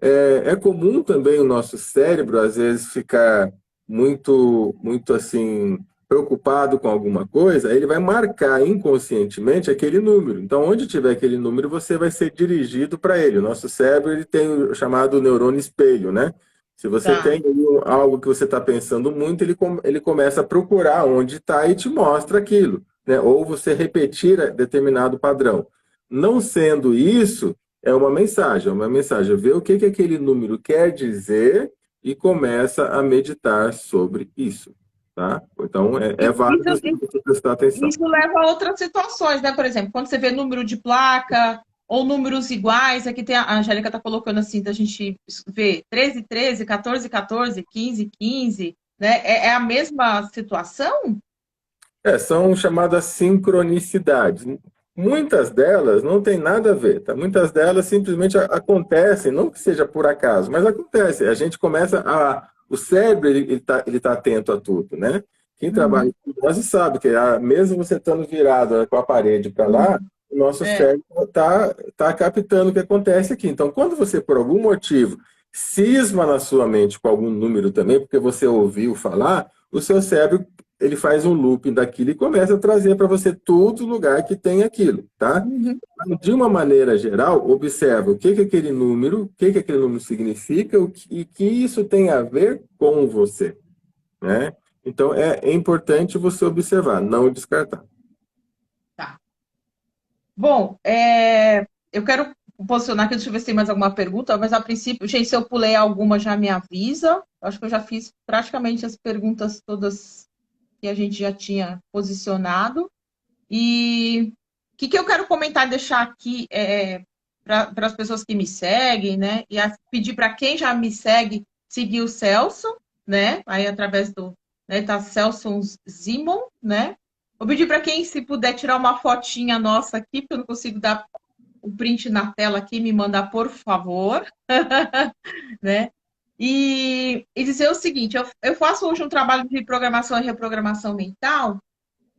É comum também o nosso cérebro, às vezes, ficar muito assim, preocupado com alguma coisa, aí ele vai marcar inconscientemente aquele número. Então, onde tiver aquele número, você vai ser dirigido para ele. O nosso cérebro ele tem o chamado neurônio espelho, né? Se você Tá. tem algo que você está pensando muito, ele começa a procurar onde está e te mostra aquilo, né? Ou você repetir determinado padrão. Não sendo isso, é uma mensagem. Vê o que que aquele número quer dizer e começa a meditar sobre isso, tá? Então, é válido Isso, assim, você prestar atenção. isso leva a outras situações, né? Por exemplo, quando você vê número de placa ou números iguais, aqui tem a Angélica está colocando assim, da gente ver 13, 13, 14, 14, 15, 15, né? É a mesma situação? São chamadas sincronicidades. Muitas delas não têm nada a ver, tá? Muitas delas simplesmente acontecem, não que seja por acaso, mas acontece. A gente começa a. O cérebro ele tá atento a tudo, né? Quem trabalha Uhum. com hipnose sabe que mesmo você estando virado, né, com a parede para lá, o nosso É. cérebro tá captando o que acontece aqui. Então, quando você, por algum motivo, cisma na sua mente com algum número também, porque você ouviu falar, o seu cérebro ele faz um looping daquilo e começa a trazer para você todo lugar que tem aquilo, tá? Uhum. De uma maneira geral, observa o que que aquele número, o que que aquele número significa e que isso tem a ver com você, né? Então é importante você observar, não descartar. Tá. Bom, eu quero posicionar aqui, deixa eu ver se tem mais alguma pergunta, mas a princípio, gente, se eu pulei alguma, já me avisa. Eu acho que eu já fiz praticamente as perguntas todas que a gente já tinha posicionado. E o que eu quero comentar, deixar aqui para as pessoas que me seguem, né? E pedir para quem já me segue seguir o Celso, né? Aí através do, né, tá Celso Zimon, né? Vou pedir para quem, se puder, tirar uma fotinha nossa aqui, porque eu não consigo dar o print na tela aqui, me mandar, por favor, né? E dizer o seguinte, eu faço hoje um trabalho de programação e reprogramação mental,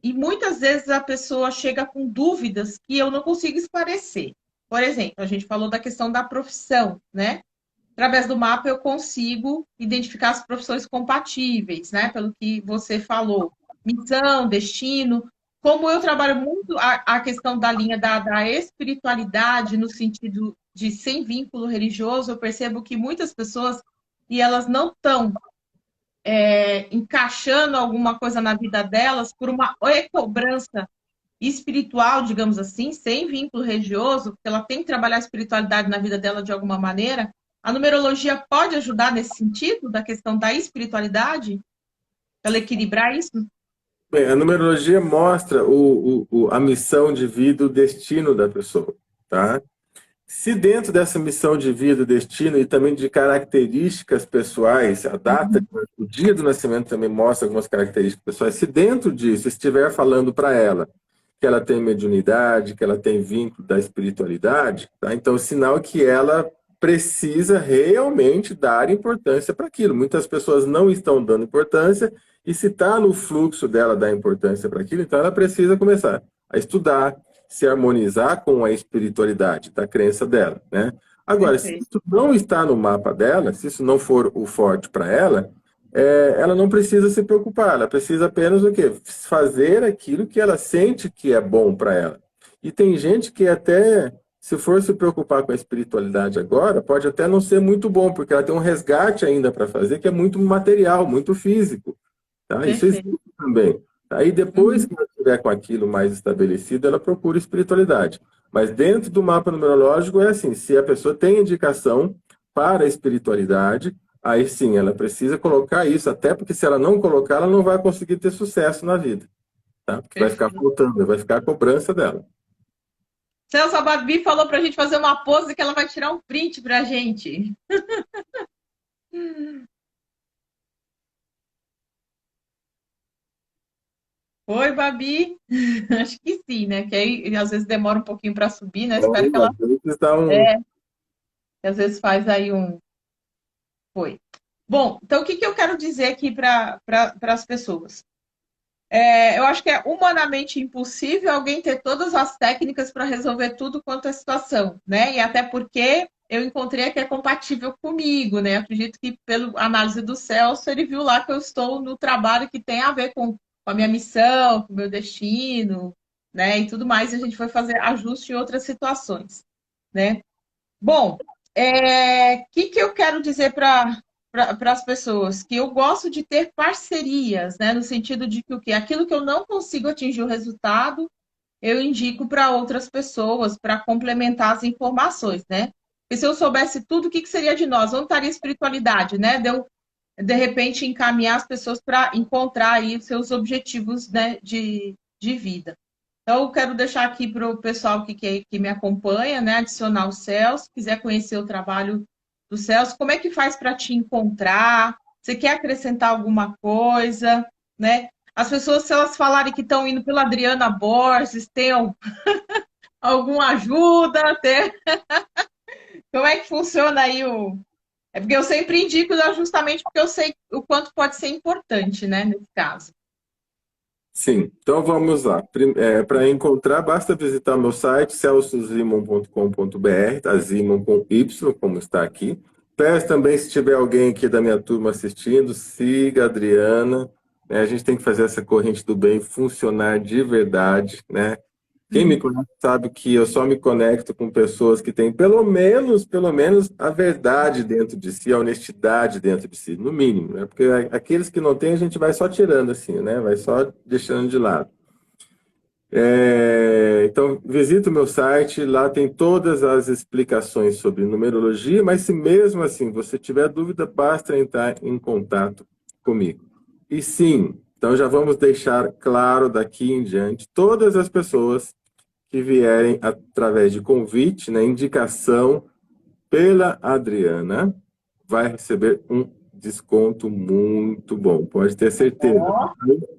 e muitas vezes a pessoa chega com dúvidas que eu não consigo esclarecer. Por exemplo, a gente falou da questão da profissão, né? Através do mapa eu consigo identificar as profissões compatíveis, né? Pelo que você falou. Missão, destino. Como eu trabalho muito a questão da linha da espiritualidade, no sentido de sem vínculo religioso, eu percebo que muitas pessoas, e elas não estão encaixando alguma coisa na vida delas por uma cobrança espiritual, digamos assim, sem vínculo religioso, porque ela tem que trabalhar a espiritualidade na vida dela de alguma maneira. A numerologia pode ajudar nesse sentido, da questão da espiritualidade, ela equilibrar isso? Bem, a numerologia mostra a missão de vida, o destino da pessoa, tá? Se dentro dessa missão de vida, destino e também de características pessoais, a data, o dia do nascimento também mostra algumas características pessoais, se dentro disso estiver falando para ela que ela tem mediunidade, que ela tem vínculo da espiritualidade, tá? Então, o sinal é que ela precisa realmente dar importância para aquilo. Muitas pessoas não estão dando importância, e se está no fluxo dela dar importância para aquilo, então ela precisa começar a estudar, se harmonizar com a espiritualidade da crença dela, né? Agora, se Perfeito. isso não está no mapa dela, se isso não for o forte para ela, ela não precisa se preocupar, ela precisa apenas o quê? Fazer aquilo que ela sente que é bom para ela. E tem gente que até, se for se preocupar com a espiritualidade agora, pode até não ser muito bom, porque ela tem um resgate ainda para fazer que é muito material, muito físico. Tá? Isso existe Perfeito. também. Aí depois Uhum. que ela estiver com aquilo mais estabelecido, ela procura espiritualidade. Mas dentro do mapa numerológico é assim, se a pessoa tem indicação para a espiritualidade, aí sim, ela precisa colocar isso, até porque se ela não colocar, ela não vai conseguir ter sucesso na vida, tá? Porque vai ficar Perfeito. faltando, vai ficar a cobrança dela. Celso, a Babi falou pra gente fazer uma pose que ela vai tirar um print pra gente. Oi, Babi. Acho que sim, né? Que aí às vezes demora um pouquinho para subir, né? Então, Espero que ela às vezes dá um. é, que às vezes faz aí um foi. Bom, então o que que eu quero dizer aqui para as pessoas? Eu acho que é humanamente impossível alguém ter todas as técnicas para resolver tudo quanto é situação, né? E até porque eu encontrei que é compatível comigo, né? Acredito que pela análise do Celso, ele viu lá que eu estou no trabalho que tem a ver com a minha missão, com o meu destino, né? E tudo mais, e a gente foi fazer ajuste em outras situações, né? Bom, que eu quero dizer para as pessoas? Que eu gosto de ter parcerias, né? No sentido de que o quê? Aquilo que eu não consigo atingir o resultado, eu indico para outras pessoas para complementar as informações, né? Porque se eu soubesse tudo, o que seria de nós? Onde estaria a espiritualidade, né? De repente, encaminhar as pessoas para encontrar aí os seus objetivos, né, de vida. Então, eu quero deixar aqui para o pessoal que me acompanha, né, adicionar o Celso, se quiser conhecer o trabalho do Celso, como é que faz para te encontrar? Você quer acrescentar alguma coisa, né? As pessoas, se elas falarem que estão indo pela Adriana Borges, tem alguma ajuda? Como é que funciona aí o... É porque eu sempre indico justamente porque eu sei o quanto pode ser importante, né, nesse caso. Sim, então vamos lá. Para encontrar, basta visitar meu site, celsozimon.com.br, tá? Zimon com Y, como está aqui. Peço também, se tiver alguém aqui da minha turma assistindo, siga a Adriana, né? A gente tem que fazer essa corrente do bem funcionar de verdade, né? Quem me conhece sabe que eu só me conecto com pessoas que têm pelo menos a verdade dentro de si, a honestidade dentro de si, no mínimo, né? Porque aqueles que não têm, a gente vai só tirando assim, né? Vai só deixando de lado. Então, visita o meu site, lá tem todas as explicações sobre numerologia, mas se mesmo assim você tiver dúvida, basta entrar em contato comigo. E sim, então já vamos deixar claro daqui em diante, todas as pessoas que vierem através de convite, né, indicação pela Adriana, vai receber um desconto muito bom, pode ter certeza. Ó,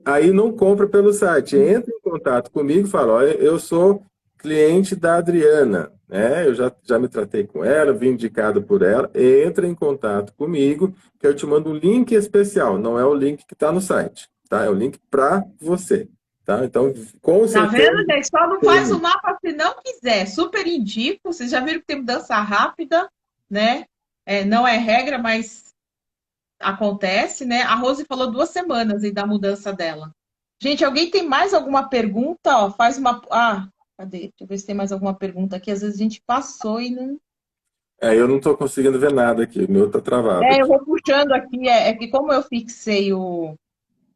Aí não compra pelo site, entra em contato comigo e fala, olha, eu sou cliente da Adriana, né? Eu já me tratei com ela, vim indicado por ela, entra em contato comigo, que eu te mando um link especial, não é o link que está no site, tá? É o link para você, tá? Então, com tá certeza, vendo, gente? Só não faz o mapa se não quiser. Super indico. Vocês já viram que tem mudança rápida, né? Não é regra, mas acontece, né? A Rose falou 2 semanas aí da mudança dela. Gente, alguém tem mais alguma pergunta? Ó, faz uma. Ah, cadê? Deixa eu ver se tem mais alguma pergunta aqui. Às vezes a gente passou e não. Eu não estou conseguindo ver nada aqui, o meu está travado Eu aqui. vou puxando aqui, é que como eu fixei o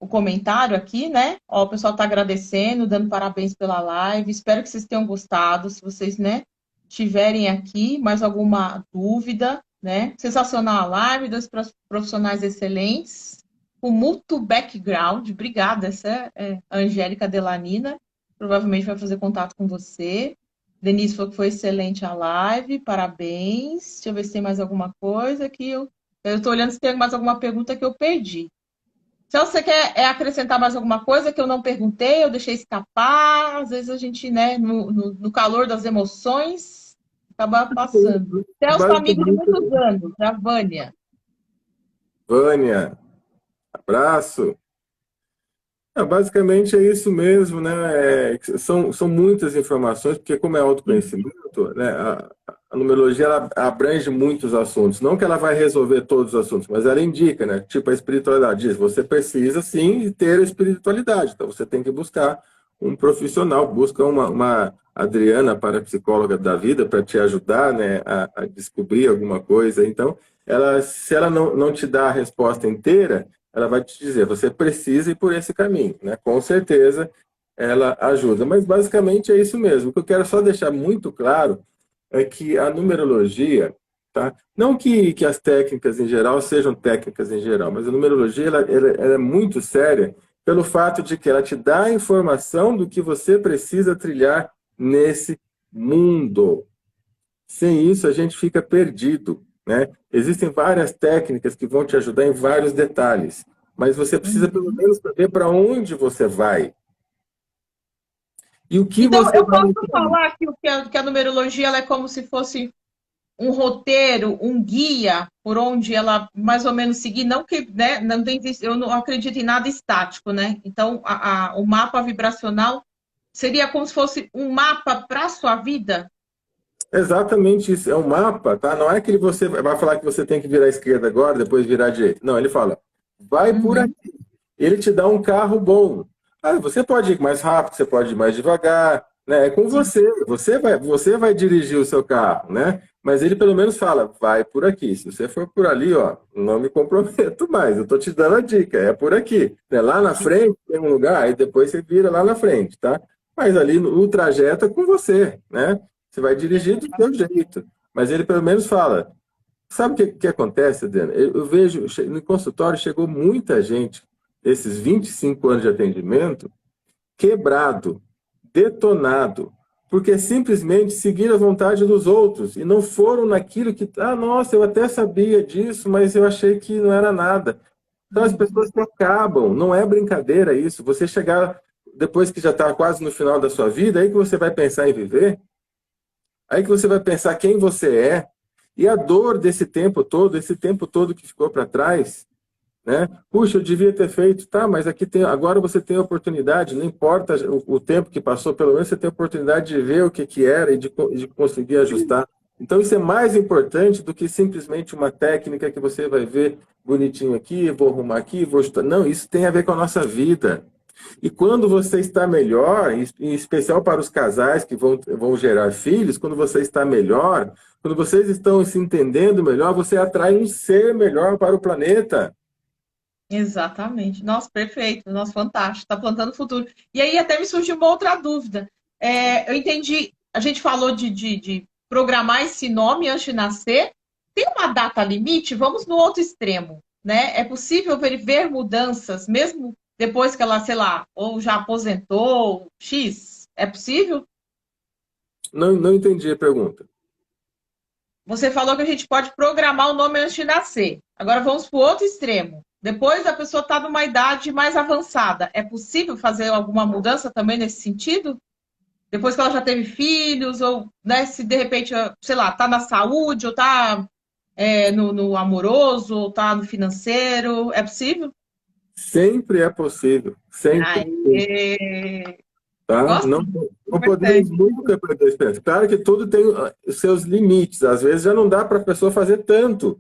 comentário aqui, né? Ó, o pessoal tá agradecendo, dando parabéns pela live. Espero que vocês tenham gostado. Se vocês, né, tiverem aqui mais alguma dúvida, né? Sensacional a live, dois profissionais excelentes, com mútuo background. Obrigada, essa é a Angélica Delanina. Provavelmente vai fazer contato com você. Denise falou que foi excelente a live, parabéns. Deixa eu ver se tem mais alguma coisa que eu tô olhando se tem mais alguma pergunta que eu perdi. Então, você quer acrescentar mais alguma coisa que eu não perguntei, eu deixei escapar? Às vezes a gente, né, no calor das emoções, acaba passando. Celso, amigo de Basicamente, muitos anos, da Vânia. Vânia, abraço. Basicamente é isso mesmo, né? São muitas informações, porque como é autoconhecimento, né, a numerologia ela abrange muitos assuntos. Não que ela vai resolver todos os assuntos, mas ela indica, né? Tipo a espiritualidade diz, você precisa sim ter a espiritualidade. Então você tem que buscar um profissional, busca uma Adriana, parapsicóloga da vida, para te ajudar, né, a descobrir alguma coisa. Então, se ela não te dá a resposta inteira, ela vai te dizer, você precisa ir por esse caminho, né? Com certeza ela ajuda. Mas basicamente é isso mesmo. O que eu quero só deixar muito claro é que a numerologia, tá? Não que as técnicas em geral sejam técnicas em geral, mas a numerologia ela é muito séria pelo fato de que ela te dá a informação do que você precisa trilhar nesse mundo. Sem isso, a gente fica perdido, né? Existem várias técnicas que vão te ajudar em vários detalhes, mas você precisa pelo Uhum. menos saber para onde você vai e o que Então, você eu vai posso entender. falar que a numerologia ela é como se fosse um roteiro, um guia por onde ela mais ou menos seguir, não que, né, não tem, eu não acredito em nada estático, né? Então, o mapa vibracional seria como se fosse um mapa para a sua vida. Exatamente isso, é um mapa, tá? Não é que você vai falar que você tem que virar à esquerda agora, depois virar à direita. Não, ele fala, vai por Uhum. aqui. Ele te dá um carro bom. Você pode ir mais rápido, você pode ir mais devagar, né? É com Sim. você. Você vai dirigir o seu carro, né? Mas ele pelo menos fala, vai por aqui. Se você for por ali, ó, não me comprometo mais. Eu tô te dando a dica, é por aqui. Né? Lá na frente tem um lugar, aí depois você vira lá na frente, tá? Mas ali no trajeto é com você, né? Você vai dirigir do seu jeito. Mas ele pelo menos fala. Sabe o que acontece, Adriana? Eu vejo, no consultório chegou muita gente, esses 25 anos de atendimento, quebrado, detonado, porque simplesmente seguiram a vontade dos outros e não foram naquilo que, nossa, eu até sabia disso, mas eu achei que não era nada. Então as pessoas que acabam, não é brincadeira isso. Você chegar depois que já está quase no final da sua vida, aí que você vai pensar em viver. Aí que você vai pensar quem você é e a dor desse tempo todo, esse tempo todo que ficou para trás, né? Puxa, eu devia ter feito, tá, mas aqui tem, agora você tem a oportunidade, não importa o tempo que passou, pelo menos você tem a oportunidade de ver o que era e de conseguir ajustar. Então isso é mais importante do que simplesmente uma técnica que você vai ver bonitinho aqui, vou arrumar aqui, vou ajustar. Não, isso tem a ver com a nossa vida. E quando você está melhor, em especial para os casais que vão gerar filhos, quando você está melhor, quando vocês estão se entendendo melhor, você atrai um ser melhor para o planeta. Exatamente. Nossa, perfeito. Nossa, fantástico. Está plantando o futuro. E aí até me surgiu uma outra dúvida. Eu entendi, a gente falou de programar esse nome antes de nascer. Tem uma data limite? Vamos no outro extremo, né? É possível ver mudanças, mesmo depois que ela, sei lá, ou já aposentou, X? É possível? Não entendi a pergunta. Você falou que a gente pode programar o nome antes de nascer. Agora vamos para o outro extremo. Depois a pessoa está numa idade mais avançada. É possível fazer alguma mudança também nesse sentido? Depois que ela já teve filhos, ou né, se de repente, sei lá, está na saúde, ou está no amoroso, ou está no financeiro. É possível? Sempre é possível, sempre. Aê! Tá? Gosto, Não podemos importante. nunca perder a esperança. Claro que tudo tem os seus limites. Às vezes já não dá para a pessoa fazer tanto.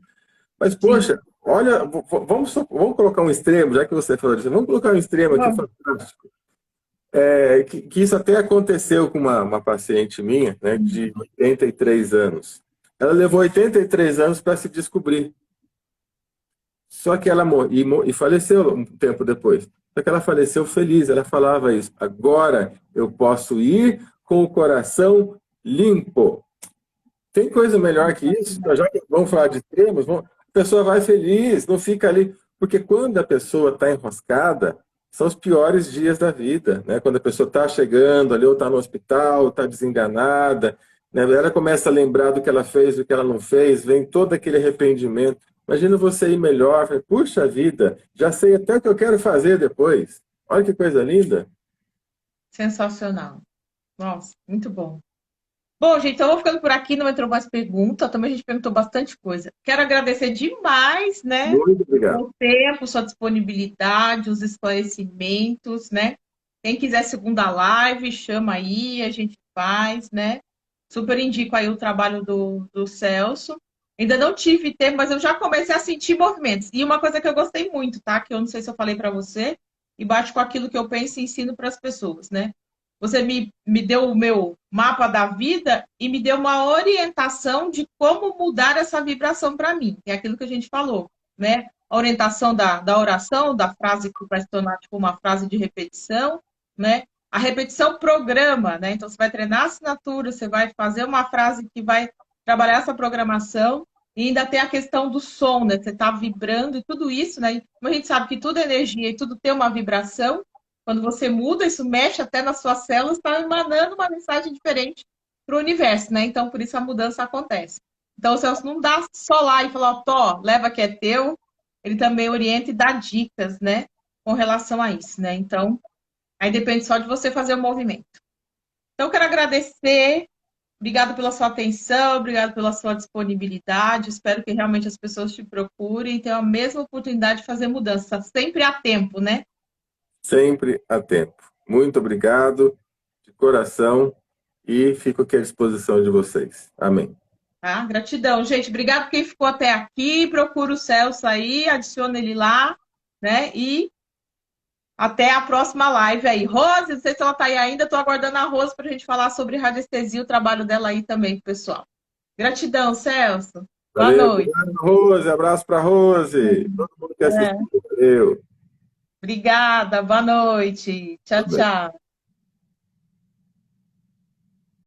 Mas, Sim. poxa, olha, vamos colocar um extremo, já que você falou disso, vamos colocar um extremo aqui Vamos. fantástico. Que isso até aconteceu com uma paciente minha, né, de 83 anos. Ela levou 83 anos para se descobrir. Só que ela e faleceu um tempo depois. Só que ela faleceu feliz. Ela falava isso. Agora eu posso ir com o coração limpo. Tem coisa melhor que isso? Já que vamos falar de extremos, a pessoa vai feliz, não fica ali. Porque quando a pessoa está enroscada, são os piores dias da vida, né? Quando a pessoa está chegando ali, ou está no hospital, está desenganada, né? Ela começa a lembrar do que ela fez, do que ela não fez, vem todo aquele arrependimento. Imagina você ir melhor, fala, puxa vida, já sei até o que eu quero fazer depois. Olha que coisa linda. Sensacional. Nossa, muito bom. Bom, gente, então eu vou ficando por aqui, não entrou mais pergunta, também a gente perguntou bastante coisa. Quero agradecer demais, né, Muito obrigado. o tempo, sua disponibilidade, os esclarecimentos, né? Quem quiser segunda live, chama aí, a gente faz, né? Super indico aí o trabalho do Celso. Ainda não tive tempo, mas eu já comecei a sentir movimentos. E uma coisa que eu gostei muito, tá? Que eu não sei se eu falei para você, e bate com aquilo que eu penso e ensino para as pessoas, né? Você me deu o meu mapa da vida e me deu uma orientação de como mudar essa vibração para mim. É aquilo que a gente falou, né? A orientação da oração, da frase que vai se tornar tipo uma frase de repetição, né? A repetição programa, né? Então você vai treinar a assinatura, você vai fazer uma frase que vai trabalhar essa programação e ainda tem a questão do som, né? Você está vibrando e tudo isso, né? Como a gente sabe que tudo é energia e tudo tem uma vibração, quando você muda, isso mexe até nas suas células, está emanando uma mensagem diferente para o universo, né? Então, por isso a mudança acontece. Então, o Celso não dá só lá e fala, ó, Tó, leva que é teu. Ele também orienta e dá dicas, né? Com relação a isso, né? Então, aí depende só de você fazer o movimento. Então, quero agradecer. Obrigado pela sua atenção, obrigado pela sua disponibilidade. Espero que realmente as pessoas te procurem e tenham a mesma oportunidade de fazer mudança. Sempre há tempo, né? Sempre a tempo. Muito obrigado, de coração, e fico aqui à disposição de vocês. Amém. Tá? Gratidão, gente. Obrigado por quem ficou até aqui. Procura o Celso aí, adiciona ele lá, né? E até a próxima live aí. Rose, não sei se ela tá aí ainda, estou aguardando a Rose para a gente falar sobre radiestesia, o trabalho dela aí também, pessoal. Gratidão, Celso. Boa Valeu, noite. obrigado, Rose. Abraço para Rose. Todo mundo que É, assistiu. Valeu. obrigada, boa noite. Tchau, Tudo bem. tchau.